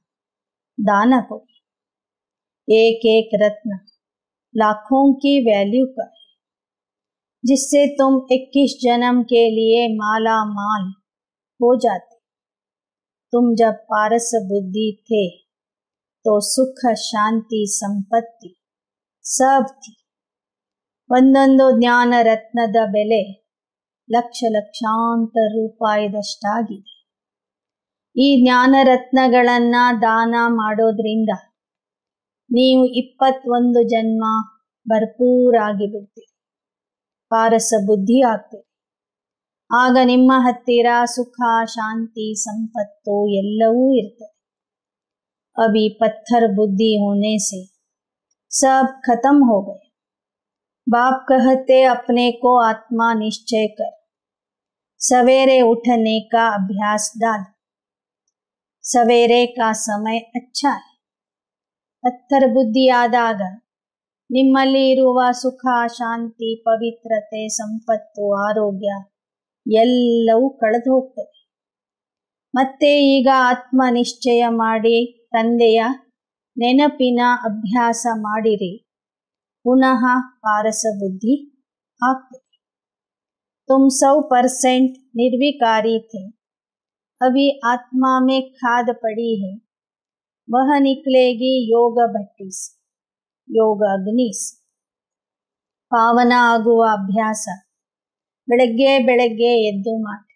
दान ಕೊಡಿ। एक एक रत्न लाखों की वैल्यू का है, जिससे तुम 21 जन्म के लिए माला माल हो जाते। तुम जब पारस बुद्धि थे तो सुख शांति संपत्ति सब थी। ಒಂದೊಂದು ಜ್ಞಾನ ರತ್ನದ ಬೆಲೆ ಲಕ್ಷ ಲಕ್ಷಾಂತರ ರೂಪಾಯಿದಷ್ಟಾಗಿದೆ। ಈ ಜ್ಞಾನ ರತ್ನಗಳನ್ನು ದಾನ ಮಾಡೋದ್ರಿಂದ ನೀವು 21 ಜನ್ಮ ಭರ್ಪೂರಾಗಿ ಬಿಡ್ತೀರಿ, ಪಾರಸ ಬುದ್ಧಿ ಆಗ್ತೀರಿ। ಆಗ ನಿಮ್ಮ ಹತ್ತಿರ ಸುಖ ಶಾಂತಿ ಸಂಪತ್ತು ಎಲ್ಲವೂ ಇರ್ತದೆ। अभी पत्थर बुद्धि होने से सब खत्म हो गए। बाप कहते अपने को आत्मा निश्चय कर, सवेरे उठने का अभ्यास डाल। सवेरे का समय अच्छा है। पत्थर बुद्धि आದಾಗ ನಿಮ್ಮಲ್ಲಿ ಇರುವ ಸುಖ ಶಾಂತಿ ಪವಿತ್ರತೆ ಸಂಪತ್ತು ಆರೋಗ್ಯ ಎಲ್ಲವೂ ಕಳೆದು ಹೋಗ್ತದೆ। ಮತ್ತೆ ಈಗ ಆತ್ಮ ನಿಶ್ಚಯ ಮಾಡಿ ತಂದೆಯ ನೆನಪಿನ ಅಭ್ಯಾಸ ಮಾಡಿರಿ, पुनः पारस बुद्धि आपके। तुम 100% निर्विकारी थे, अभी आत्मा में खाद पड़ी है, वह निकलेगी योग भट्टी से, योग अग्नि से। ಪಾವನ ಆಗುವ ಅಭ್ಯಾಸ ಬೆಳಗ್ಗೆ ಬೆಳಗ್ಗೆ ಎದ್ದು ಮಾಡಿ।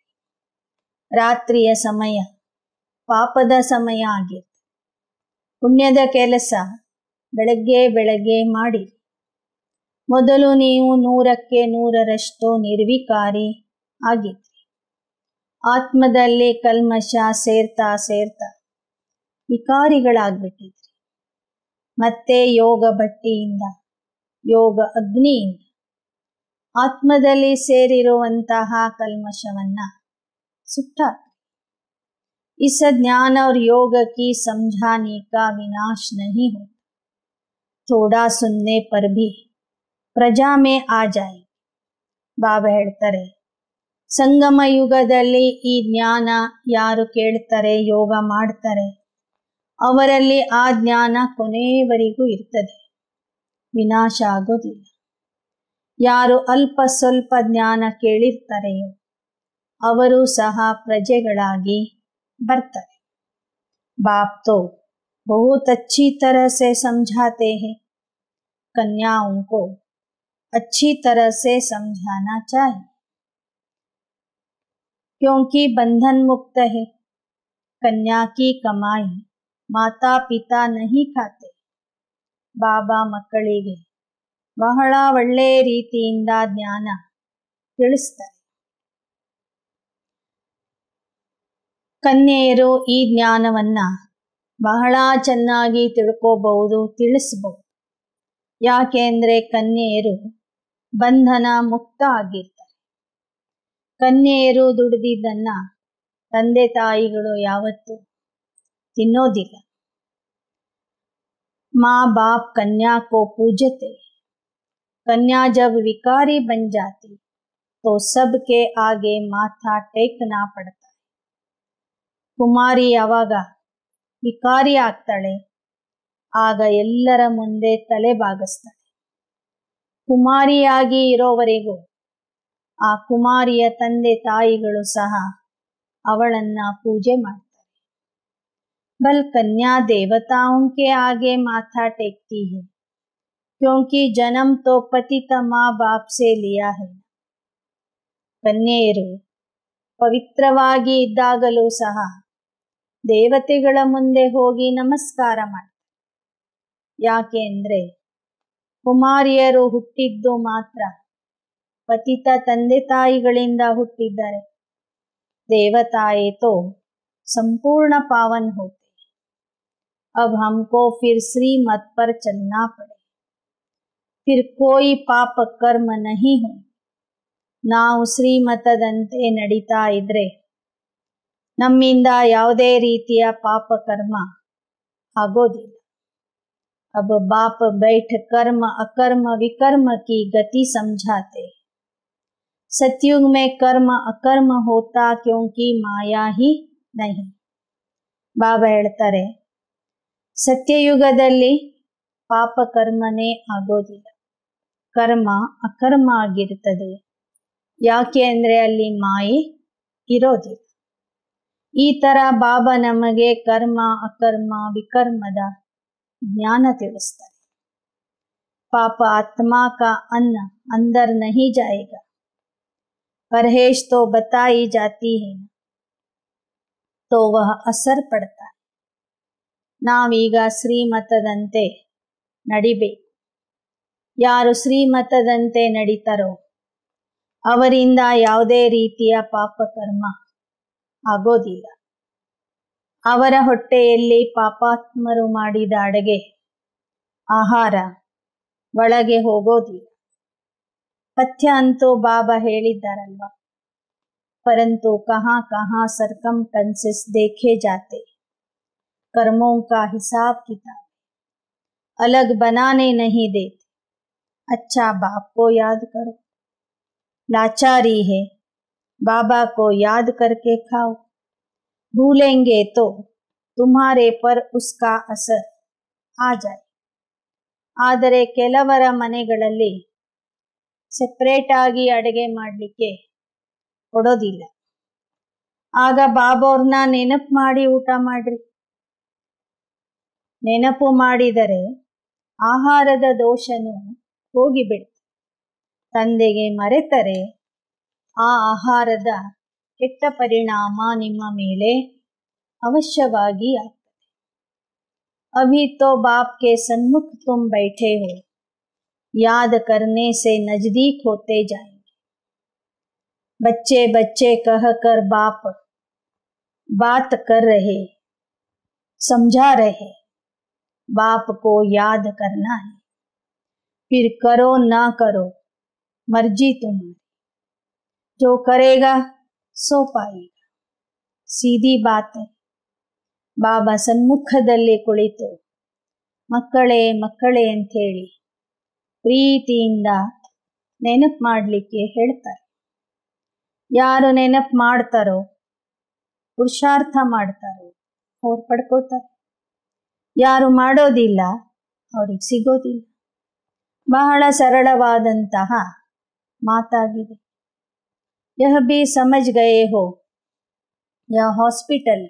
ರಾತ್ರಿಯ ಸಮಯ ಪಾಪದ ಸಮಯ ಆಗಿತ್ತು। ಪುಣ್ಯದ ಕೆಲಸ ಬೆಳಗ್ಗೆ ಬೆಳಗ್ಗೆ ಮಾಡಿ। ಮೊದಲು ನೀವು 100ಕ್ಕೆ 100ರಷ್ಟು ನಿರ್ವಿಕಾರಿ ಆಗಿದ್ರಿ। ಆತ್ಮದಲ್ಲಿ ಕಲ್ಮಶ ಸೇರ್ತಾ ಸೇರ್ತಾ ವಿಕಾರಿಗಳಾಗ್ಬಿಟ್ಟಿದ್ರಿ। ಮತ್ತೆ ಯೋಗ ಭಟ್ಟಿಯಿಂದ ಯೋಗ ಅಗ್ನಿಯಿಂದ ಆತ್ಮದಲ್ಲಿ ಸೇರಿರುವಂತಹ ಕಲ್ಮಶವನ್ನ ಸುಟ್ಟಾಕ್ರಿ। इस ज्ञान और योग की समझाने का विनाश नहीं होता, थोड़ा सुनने पर भी ಪ್ರಜಾ ಮೇ ಆ ಜಾಯ್। ಬಾಬಾ ಹೇಳ್ತಾರೆ, ಸಂಗಮ ಯುಗದಲ್ಲಿ ಈ ಜ್ಞಾನ ಯಾರು ಕೇಳ್ತಾರೆ, ಯೋಗ ಮಾಡ್ತಾರೆ, ಅವರಲ್ಲಿ ಆ ಜ್ಞಾನ ಕೊನೆಯವರೆಗೂ ಇರ್ತದೆ, ವಿನಾಶ ಆಗೋದಿಲ್ಲ। ಯಾರು ಅಲ್ಪ ಸ್ವಲ್ಪ ಜ್ಞಾನ ಕೇಳಿರ್ತಾರೆಯೋ ಅವರು ಸಹ ಪ್ರಜೆಗಳಾಗಿ ಬರ್ತಾರೆ। बाप तो बहुत अच्छी तरह से समझाते हैं, कन्याओं को अच्छी तरह से समझाना चाहिए, क्योंकि बंधन मुक्त है। कन्या की कमाई माता पिता नहीं खाते। बाबा ಮಕ್ಕಳಿಗೆ ಬಹಳ ಒಳ್ಳೆಯ ರೀತಿಯಿಂದ ಜ್ಞಾನ ತಿಳಿಸ್ತಾರೆ। ಕನ್ಯೆಯರು ಈ ಜ್ಞಾನವನ್ನ ಬಹಳ ಚೆನ್ನಾಗಿ ತಿಳ್ಕೋಬಹುದು, ತಿಳಿಸಬಹುದು। ಯಾಕೆ ಅಂದ್ರೆ ಕನ್ಯೆಯರು ಬಂಧನ ಮುಕ್ತ ಆಗಿರ್ತಾರೆ। ಕನ್ಯೆಯರು ದುಡಿದಿದ್ದನ್ನ ತಂದೆ ತಾಯಿಗಳು ಯಾವತ್ತೂ ತಿನ್ನೋದಿಲ್ಲ। माँ बाप कन्या को पूजते, कन्या जब विकारी बन जाती तो सबके आगे माथा टेकना पड़ता है। ಕುಮಾರಿ ಯಾವಾಗ ವಿಕಾರಿ ಆಗ್ತಾಳೆ ಆಗ ಎಲ್ಲರ ಮುಂದೆ ತಲೆ ಬಾಗಿಸ್ತಾಳೆ। ಕುಮಾರಿಯಾಗಿ ಇರೋವರೆಗೂ ಆ ಕುಮಾರಿಯ ತಂದೆ ತಾಯಿಗಳು ಸಹ ಅವಳನ್ನ ಪೂಜೆ ಮಾಡ್ತಾರೆ। बल कन्या देवताओं के आगे माथा टेकती है, क्योंकि जन्म तो पतित माँ बाप से लिया है। ಕನ್ಯೆಯರು ಪವಿತ್ರವಾಗಿ ಇದ್ದಾಗಲೂ ಸಹ ದೇವತೆಗಳ ಮುಂದೆ ಹೋಗಿ ನಮಸ್ಕಾರ ಮಾಡ್ತಾರೆ। ಯಾಕೆ ಅಂದ್ರೆ ಕುಮಾರಿಯರು ಹುಟ್ಟಿದ್ದು ಮಾತ್ರ ಪತಿತ ತಂದೆ ತಾಯಿಗಳಿಂದ ಹುಟ್ಟಿದ್ದಾರೆ। ದೇವತಾಯೇ तो संपूर्ण पावन होते। अब हमको फिर श्रीमत पर चलना पड़े। फिर कोई पाप कर्म नहीं हो. ನಾವು ಶ್ರೀಮತದಂತೆ ನಡೀತಾ ಇದ್ರೆ ನಮ್ಮಿಂದ ಯಾವುದೇ ರೀತಿಯ ಪಾಪ ಕರ್ಮ ಆಗೋದಿಲ್ಲ. अब बाप बैठ कर्म अकर्म विकर्म की गति समझाते. सतयुग में कर्म अकर्म होता क्योंकि माया ही नहीं. ಬಾಬಾ ಹೇಳ್ತಾರೆ, ಸತ್ಯಯುಗದಲ್ಲಿ ಪಾಪ ಕರ್ಮನೇ ಆಗೋದಿಲ್ಲ, ಕರ್ಮ ಅಕರ್ಮ ಆಗಿರ್ತದೆ. ಯಾಕೆ ಅಂದರೆ ಅಲ್ಲಿ ಮಾಯೆ ಇರೋದಿಲ್ಲ. ಈ ತರ ಬಾಬಾ ನಮಗೆ ಕರ್ಮ ಅಕರ್ಮ ವಿಕರ್ಮದ ज्ञान ತಿಳಿಸ್ತಾರೆ. पाप आत्मा का अन्न अंदर नहीं जाएगा. परहेज तो बताई जाती है तो वह असर पड़ता है. ನಾವೀಗ ಶ್ರೀಮತದಂತೆ ನಡಿಬೇಕು. ಯಾರು ಶ್ರೀಮತದಂತೆ ನಡೀತಾರೋ ಅವರಿಂದ ಯಾವುದೇ ರೀತಿಯ ಪಾಪ ಕರ್ಮ ಆಗೋದಿಲ್ಲ. ಅವರ ಹೊಟ್ಟೆಯಲ್ಲಿ ಪಾಪಾತ್ಮರು ಮಾಡಿದ ಅಡುಗೆ ಆಹಾರ ಒಳಗೆ ಹೋಗೋದಿಲ್ಲ. ಪಥ್ಯ ಅಂತೂ ಬಾಬಾ ಹೇಳಿದ್ದಾರಲ್ವ, ಪರಂತು ಕಹಾ ಕಹಾ ಸರ್ಕಮಸ್ಟೆನ್ಸಸ್ ದೇಖೆ ಜಾತೆ, कर्मों का हिसाब किताब अलग बनाने नहीं देते. अच्छा बाप को याद करो. लाचारी है, बाबा को याद करके खाओ. भूलेंगे तो तुम्हारे पर उसका असर आ जाए. ಆದರೆ ಕೆಲವರ ಮನೆಗಳಲ್ಲಿ ಸೆಪರೇಟ್ ಆಗಿ ಅಡುಗೆ ಮಾಡಲಿಕ್ಕೆ ಕೊಡೋದಿಲ್ಲ. ಆಗ ಬಾಬೋರ್ನ ನೆನಪು ಮಾಡಿ ಊಟ ಮಾಡ್ರಿ. ನೆನಪು ಮಾಡಿದರೆ ಆಹಾರದ ದೋಷನು ಹೋಗಿಬಿಡುತ್ತೆ. ತಂದೆಗೆ ಮರೆತರೆ ಆ ಆಹಾರದ ಕೆಟ್ಟ ಪರಿಣಾಮ ನಿಮ್ಮ ಮೇಲೆ ಅವಶ್ಯವಾಗಿ ಆಗ್ತದೆ. अभी तो बाप के सन्मुख तुम बैठे हो, याद करने से नजदीक होते जाएंगे. बच्चे बच्चे कहकर बाप बात कर रहे, समझा रहे. बाप को याद करना है, फिर करो ना करो मर्जी तुम्हारी. जो करेगा सो पाएगा. सीधी बात है. ಬಾಬಾ ಸನ್ಮುಖದಲ್ಲಿ ಕುಳಿತು ಮಕ್ಕಳೇ ಮಕ್ಕಳೇ ಅಂಥೇಳಿ ಪ್ರೀತಿಯಿಂದ ನೆನಪು ಮಾಡಲಿಕ್ಕೆ ಹೇಳ್ತಾರೆ. ಯಾರು ನೆನಪು ಮಾಡ್ತಾರೋ, ಪುರುಷಾರ್ಥ ಮಾಡ್ತಾರೋ ಅವ್ರು ಪಡ್ಕೋತಾರೆ. ಯಾರು ಮಾಡೋದಿಲ್ಲ ಅವ್ರಿಗೆ ಸಿಗೋದಿಲ್ಲ. ಬಹಳ ಸರಳವಾದಂತಹ ಮಾತಾಗಿದೆ. ಯಹ ಭಿ ಸಮಜ್ ಗಯೇ ಹೋ, ಯಹ हॉस्पिटल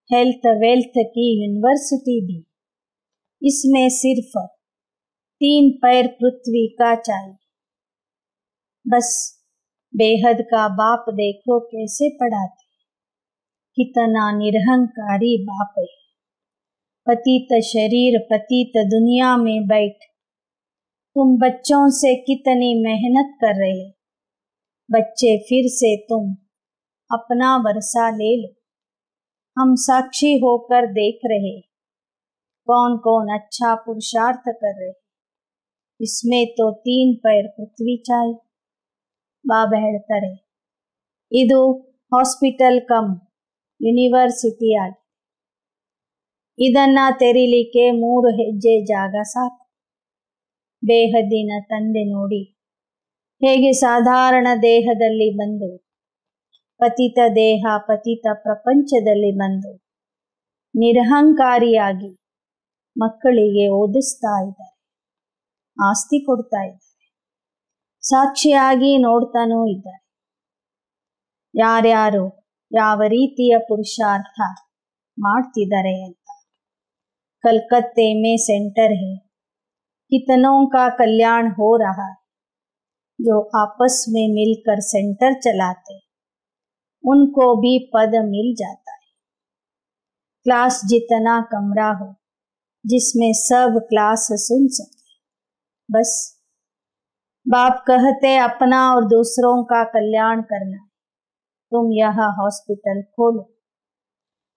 हेल्थ वेल्थ की यूनिवर्सिटी भी. इसमें सिर्फ 3 पैर पृथ्वी का चाहिए. बस बेहद का बाप देखो कैसे पढ़ाते, कितना निरहंकारी बाप है. पतित शरीर पतित दुनिया में बैठ तुम बच्चों से कितनी मेहनत कर रहे. बच्चे फिर से तुम अपना वर्षा ले लो. हम साक्षी होकर देख रहे कौन कौन अच्छा पुरुषार्थ कर रहे. इसमें तो 3 पैर पृथ्वी चाहिए. ಬಾಬಾ ಹೇಳ್ತಾರೆ, ಇದು ಹಾಸ್ಪಿಟಲ್ ಕಮ್ ಯೂನಿವರ್ಸಿಟಿ ಆಗಿದೆ. ಇದನ್ನ ತೆರೀಲಿಕ್ಕೆ 3 ಹೆಜ್ಜೆ ಜಾಗ ಸಾಕು. ಬೇಹದ್ದಿನ ತಂದೆ ನೋಡಿ ಹೇಗೆ ಸಾಧಾರಣ ದೇಹದಲ್ಲಿ ಬಂದು ಪತಿತ ದೇಹ ಪತಿತ ಪ್ರಪಂಚದಲ್ಲಿ ಬಂದು ನಿರಹಂಕಾರಿಯಾಗಿ ಮಕ್ಕಳಿಗೆ ಓದಿಸ್ತಾ ಇದ್ದಾರೆ, ಆಸ್ತಿ ಕೊಡ್ತಾ ಇದ್ದಾರೆ, ಸಾಕ್ಷಿಯಾಗಿ ನೋಡ್ತಾನೂ ಇದ್ದಾರೆ. ಯಾರ್ಯಾರು ಯಾವ ರೀತಿಯ ಪುರುಷಾರ್ಥ ಮಾಡ್ತಿದ್ದಾರೆ ಅಂತ. कलकत्ते में सेंटर है, कितनों का कल्याण हो रहा है. जो आपस में मिलकर सेंटर चलाते उनको भी पद मिल जाता है. क्लास जितना कमरा हो जिसमें सब क्लास सुन सके. बस बाप कहते अपना और दूसरों का कल्याण करना. तुम यह हॉस्पिटल खोलो,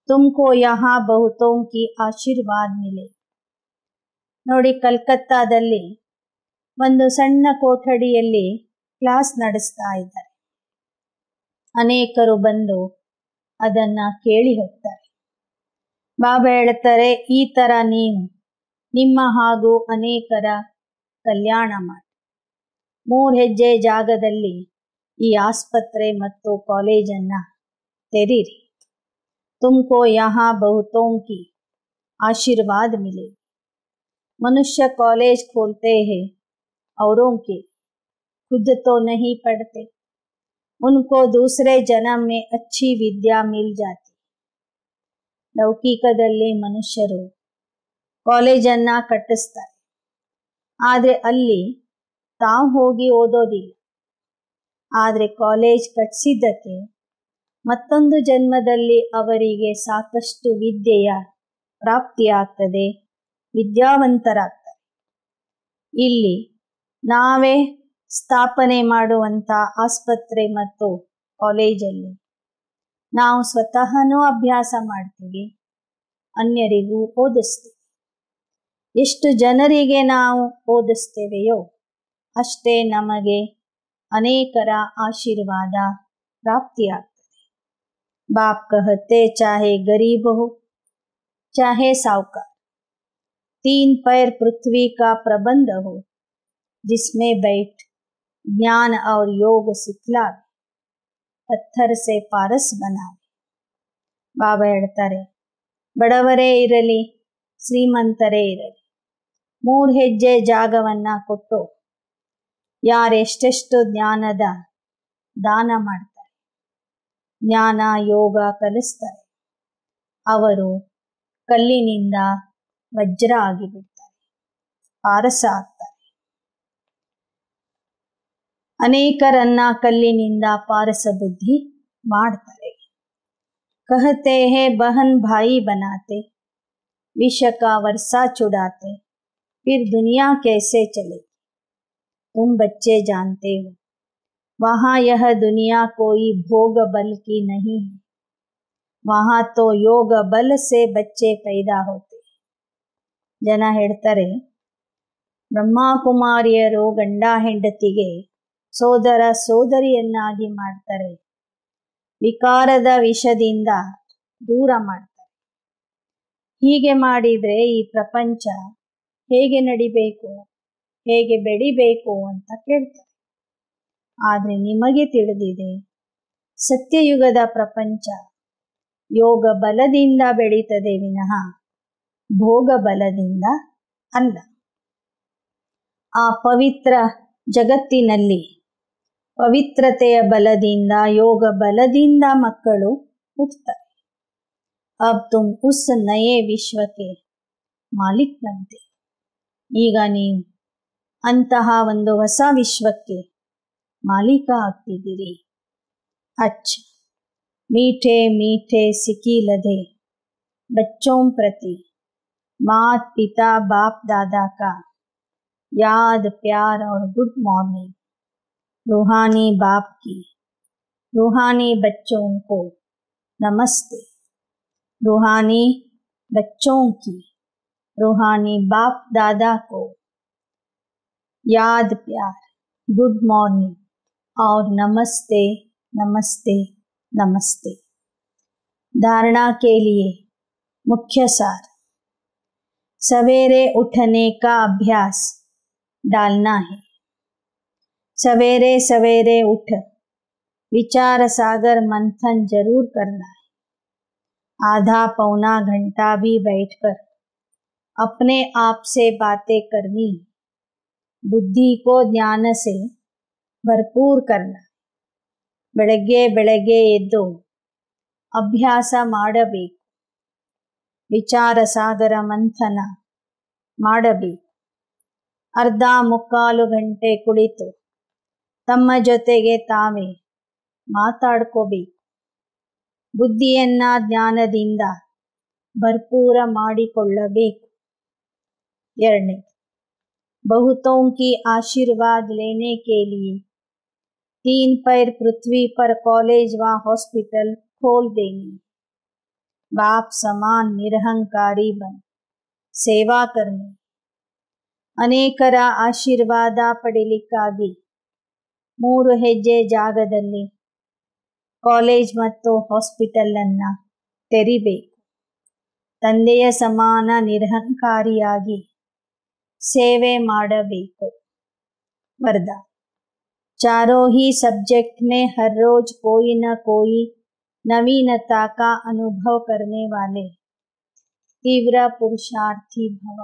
तुमको यहाँ बहुतों की आशीर्वाद मिले. ನೋಡಿ, ಕಲ್ಕತ್ತಾದಲ್ಲಿ ಒಂದು ಸಣ್ಣ ಕೊಠಡಿಯಲ್ಲಿ ಕ್ಲಾಸ್ ನಡೆಸ್ತಾ ಇದ್ದಾರೆ. ಅನೇಕರು ಬಂದು ಅದನ್ನ ಕೇಳಿ ಹೋಗ್ತಾರೆ. ಬಾಬಾ ಹೇಳ್ತಾರೆ, ಈ ತರ ನೀವು ನಿಮ್ಮ ಹಾಗೂ ಅನೇಕರ ಕಲ್ಯಾಣ ಮಾಡಿ 3 ಹೆಜ್ಜೆ ಜಾಗದಲ್ಲಿ ಈ ಆಸ್ಪತ್ರೆ ಮತ್ತು ಕಾಲೇಜನ್ನ ತೆರೀರಿ. ತುಮಕೋ ಯಹಾ ಬಹುತೋं की आशीर्वाद मिले. मनुष्य कॉलेज खोलते हैं औरों के, खुद तो नहीं पढ़ते. उनको दूसरे जन्म में अच्छी विद्या मिल जाती. ಲೌಕಿಕದಲ್ಲಿ ಮನುಷ್ಯರು ಕಾಲೇಜನ್ನ ಕಟ್ಟಿಸ್ತಾರೆ, ಆದರೆ ಅಲ್ಲಿ ತಾವು ಹೋಗಿ ಓದೋದಿಲ್ಲ. ಆದರೆ ಕಾಲೇಜ್ ಕಟ್ಟಿಸಿದ್ದಕ್ಕೆ ಮತ್ತೊಂದು ಜನ್ಮದಲ್ಲಿ ಅವರಿಗೆ ಸಾಕಷ್ಟು ವಿದ್ಯೆಯ ಪ್ರಾಪ್ತಿಯಾಗ್ತದೆ, ವಿದ್ಯಾವಂತರಾಗ್ತಾರೆ. ಇಲ್ಲಿ ನಾವೇ ಸ್ಥಾಪನೆ ಮಾಡುವಂಥ ಆಸ್ಪತ್ರೆ ಮತ್ತು ಕಾಲೇಜಲ್ಲಿ ನಾವು ಸ್ವತಃನೂ ಅಭ್ಯಾಸ ಮಾಡ್ತೀವಿ, ಅನ್ಯರಿಗೂ ಓದಿಸ್ತೀವಿ. ಎಷ್ಟು ಜನರಿಗೆ ನಾವು ಓದಿಸ್ತೇವೆಯೋ ಅಷ್ಟೇ ನಮಗೆ ಅನೇಕರ ಆಶೀರ್ವಾದ ಪ್ರಾಪ್ತಿಯಾಗ್ತದೆ. ಬಾಪ್ ಕಹತೆ ಚಾಹೆ ಗರೀಬ್ ಹೋ चाहे साहूकार, 3 पैर पृथ्वी का प्रबंध हो, जिसमें बैठ ज्ञान और योग सिखलावे, पत्थर से पारस बनावे. ಬಾಬಾ ಹೇಳ್ತಾರೆ, ಬಡವರೇ ಇರಲಿ ಶ್ರೀಮಂತರೇ ಇರಲಿ 3 ಹೆಜ್ಜೆ ಜಾಗವನ್ನ ಕೊಟ್ಟು ಯಾರೆಷ್ಟೆಷ್ಟು ಜ್ಞಾನದ ದಾನ ಮಾಡ್ತಾರೆ, ಜ್ಞಾನ ಯೋಗ ಕಲಿಸ್ತಾರೆ, ಅವರು ಕಲ್ಲಿನಿಂದ ವಜ್ರ ಆಗಿಬಿಡ್ತಾರೆ, ಪಾರಸ ಆಗ್ತಾರೆ. ಅನೇಕರನ್ನ ಕಲ್ಲಿನಿಂದ ಪಾರಸ ಬುದ್ಧಿ ಮಾಡ್ತಾರೆ. कहते हैं बहन भाई बनाते, विष का वर्षा चुड़ाते, फिर दुनिया कैसे चले. तुम बच्चे जानते हो वहाँ यह दुनिया कोई भोग बल की नहीं है, वहाँ तो योग बल से बच्चे पैदा होते. ಜನ ಹೇಳ್ತಾರೆ, ಬ್ರಹ್ಮಕುಮಾರಿಯರು ಗಂಡ ಹೆಂಡತಿಗೆ ಸೋದರ ಸೋದರಿಯನ್ನಾಗಿ ಮಾಡ್ತಾರೆ, ವಿಕಾರದ ವಿಷದಿಂದ ದೂರ ಮಾಡ್ತಾರೆ. ಹೀಗೆ ಮಾಡಿದ್ರೆ ಈ ಪ್ರಪಂಚ ಹೇಗೆ ನಡಿಬೇಕು, ಹೇಗೆ ಬೆಳಿಬೇಕು ಅಂತ ಕೇಳ್ತಾರೆ. ಆದರೆ ನಿಮಗೆ ತಿಳಿದಿದೆ, ಸತ್ಯಯುಗದ ಪ್ರಪಂಚ ಯೋಗ ಬಲದಿಂದ ಬೆಳೀತದೆ ವಿನಃ ಭೋಗ ಬಲದಿಂದ ಅಲ್ಲ. ಆ ಪವಿತ್ರ ಜಗತ್ತಿನಲ್ಲಿ ಪವಿತ್ರತೆಯ ಬಲದಿಂದ ಯೋಗ ಬಲದಿಂದ ಮಕ್ಕಳು ಹುಟ್ಟುತ್ತಾರೆ. ಅಬ್ ತುಮ್ ಉಸ್ ನಯೇ ವಿಶ್ವಕ್ಕೆ ಮಾಲಿಕ್ ಬಂತೆ. ಈಗ ನೀವು ಅಂತಹ ಒಂದು ಹೊಸ ವಿಶ್ವಕ್ಕೆ ಮಾಲೀಕ ಆಗ್ತಿದ್ದೀರಿ. ಅಚ್ಚ मीठे मीठे सिकी लधे बच्चों प्रति मात पिता बाप दादा का याद प्यार और गुड मॉर्निंग. रूहानी बाप की रूहानी बच्चों को नमस्ते. रूहानी बच्चों की रूहानी बाप दादा को याद प्यार गुड मॉर्निंग और नमस्ते नमस्ते नमस्ते. धारणा के लिए मुख्य सार, सवेरे उठने का अभ्यास डालना है. सवेरे सवेरे उठ विचार सागर मंथन जरूर करना है. आधा पौना घंटा भी बैठकर अपने आप से बातें करनी, बुद्धि को ज्ञान से भरपूर करना. ಬೆಳಗ್ಗೆ ಬೆಳಗ್ಗೆ ಎದ್ದು ಅಭ್ಯಾಸ ಮಾಡಬೇಕು, ವಿಚಾರ ಸಾಗರ ಮಂಥನ ಮಾಡಬೇಕು. ಅರ್ಧ ಮುಕ್ಕಾಲು ಗಂಟೆ ಕುಳಿತು ತಮ್ಮ ಜೊತೆಗೆ ತಾವೇ ಮಾತಾಡ್ಕೋಬೇಕು. ಬುದ್ಧಿಯನ್ನ ಜ್ಞಾನದಿಂದ ಭರ್ಪೂರ ಮಾಡಿಕೊಳ್ಳಬೇಕು. 2. बहुतों की आशीर्वाद लेने के लिए 3 पैर पृथ्वी पर कॉलेज व हॉस्पिटल खोल देनी. बाप समान निरहंकारी बन सेवा करनी. ಅನೇಕರ ಆಶೀರ್ವಾದ ಪಡೆಯಲಿಕ್ಕಾಗಿ 3 ಹೆಜ್ಜೆ ಜಾಗದಲ್ಲಿ ಕಾಲೇಜ್ ಮತ್ತು ಹಾಸ್ಪಿಟಲನ್ನು ತೆರಿಬೇಕು. ತಂದೆಯ ಸಮಾನ ನಿರಹಂಕಾರಿಯಾಗಿ ಸೇವೆ ಮಾಡಬೇಕು. वरदान, चारों ही सब्जेक्ट में हर रोज कोई न कोई नवीनता का अनुभव करने वाले तीव्र पुरुषार्थी भव.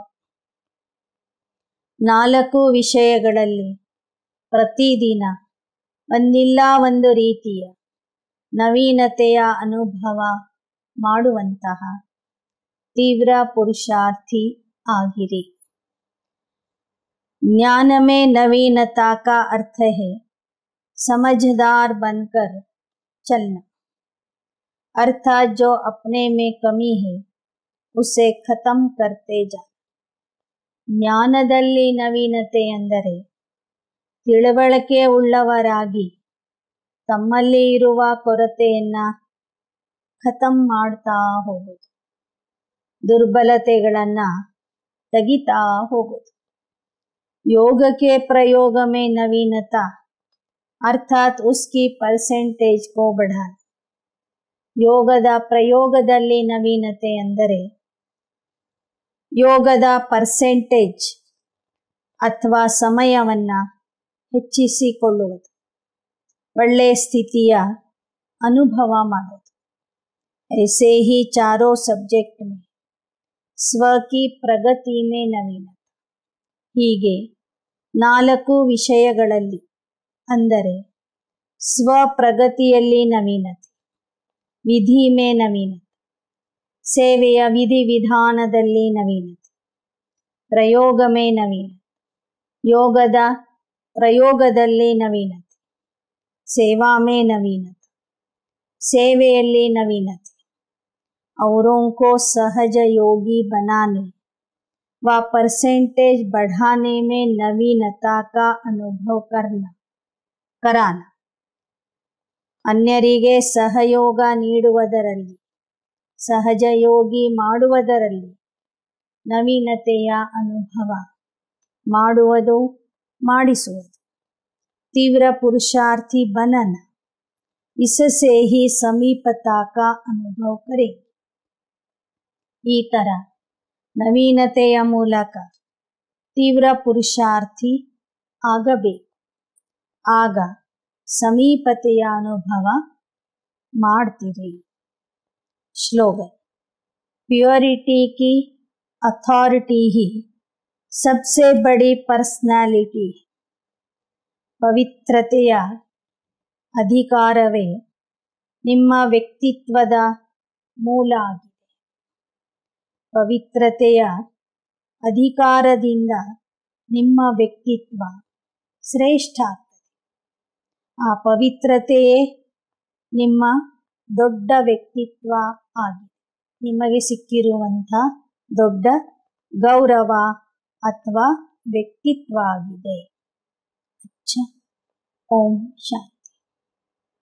4 ವಿಷಯಗಳಲ್ಲಿ ಪ್ರತಿದಿನ ಒಂದಿಲ್ಲ ಒಂದು ರೀತಿಯ ನವೀನತೆಯ ಅನುಭವ ಮಾಡುವಂತಹ ತೀವ್ರ ಪುರುಷಾರ್ಥಿ ಆಗಿರಿ. ज्ञान में नवीनता का अर्थ है समझदार बनकर चलना, अर्थात जो अपने में कमी है उसे खत्म करते जा. ಜ್ಞಾನದಲ್ಲಿ ನವೀನತೆ ಎಂದರೆ ತಿಳುವಳಿಕೆ ಉಳ್ಳವರಾಗಿ ತಮ್ಮಲ್ಲಿ ಇರುವ ಕೊರತೆಯನ್ನು ಖತಮ್ ಮಾಡ್ತಾ ಹೋಗೋದು, ದುರ್ಬಲತೆಗಳನ್ನು ತೆಗಿತಾ ಹೋಗೋದು. योग के प्रयोग में नवीनता अर्थात उसकी परसेंटेज को बढ़ाना. ಯೋಗದ ಪ್ರಯೋಗದಲ್ಲಿ ನವೀನತೆ ಎಂದರೆ ಯೋಗದ ಪರ್ಸೆಂಟೇಜ್ ಅಥವಾ ಸಮಯವನ್ನು ಹೆಚ್ಚಿಸಿಕೊಳ್ಳುವುದು, ಒಳ್ಳೆಯ ಸ್ಥಿತಿಯ ಅನುಭವ ಮಾಡೋದು. ऐसे ही चारों सब्जेक्ट में स्व की प्रगति में नवीनता. ಹೀಗೆ 4 ವಿಷಯಗಳಲ್ಲಿ ಅಂದರೆ ಸ್ವಪ್ರಗತಿಯಲ್ಲಿ ನವೀನತೆ, ವಿಧಿ ಮೇ ನವೀನತೆ, ಸೇವೆಯ ವಿಧಿವಿಧಾನದಲ್ಲಿ ನವೀನತೆ, ಪ್ರಯೋಗ ಮೇ ನವೀನತೆ, ಯೋಗದ ಪ್ರಯೋಗದಲ್ಲಿ ನವೀನತೆ, ಸೇವಾ ಮೇ ನವೀನತೆ, ಸೇವೆಯಲ್ಲಿ ನವೀನತೆ, औरों को सहज योगी बनाने व परसेंटेज बढ़ाने में नवीनता का अनुभव कराना. ಅನ್ಯರಿಗೆ ಸಹಯೋಗ ನೀಡುವುದರಲ್ಲಿ, ಸಹಜಯೋಗಿ ಮಾಡುವುದರಲ್ಲಿ ನವೀನತೆಯ ಅನುಭವ ಮಾಡುವುದು, ಮಾಡಿಸುವುದು. तीव्र पुरुषार्थी बनना, इससे ही समीपता का अनुभव करें. ಈ ತರ ನವೀನತೆಯ ಮೂಲಕ ತೀವ್ರ ಪುರುಷಾರ್ಥಿ ಆಗಬೇಕು. ಆಗ ಸಮೀಪತೆಯ ಅನುಭವ ಮಾಡ್ತೀರಿ. श्लोगन, प्योरिटी की अथॉरिटी ही सबसे बड़ी पर्सनालिटी है. ಪವಿತ್ರತೆಯ ಅಧಿಕಾರವೇ ನಿಮ್ಮ ವ್ಯಕ್ತಿತ್ವದ ಮೂಲ ಆಗಿದೆ. ಪವಿತ್ರತೆಯ ಅಧಿಕಾರದಿಂದ ನಿಮ್ಮ ವ್ಯಕ್ತಿತ್ವ ಶ್ರೇಷ್ಠ ಆಗ್ತದೆ. ಆ ಪವಿತ್ರತೆಯೇ ನಿಮ್ಮ ದೊಡ್ಡ ವ್ಯಕ್ತಿತ್ವ ಆಗಿದೆ. ನಿಮಗೆ ಸಿಕ್ಕಿರುವಂಥ ದೊಡ್ಡ ಗೌರವ ಅಥವಾ ವ್ಯಕ್ತಿತ್ವ ಆಗಿದೆ. ಓಂ ಶಾಂತಿ.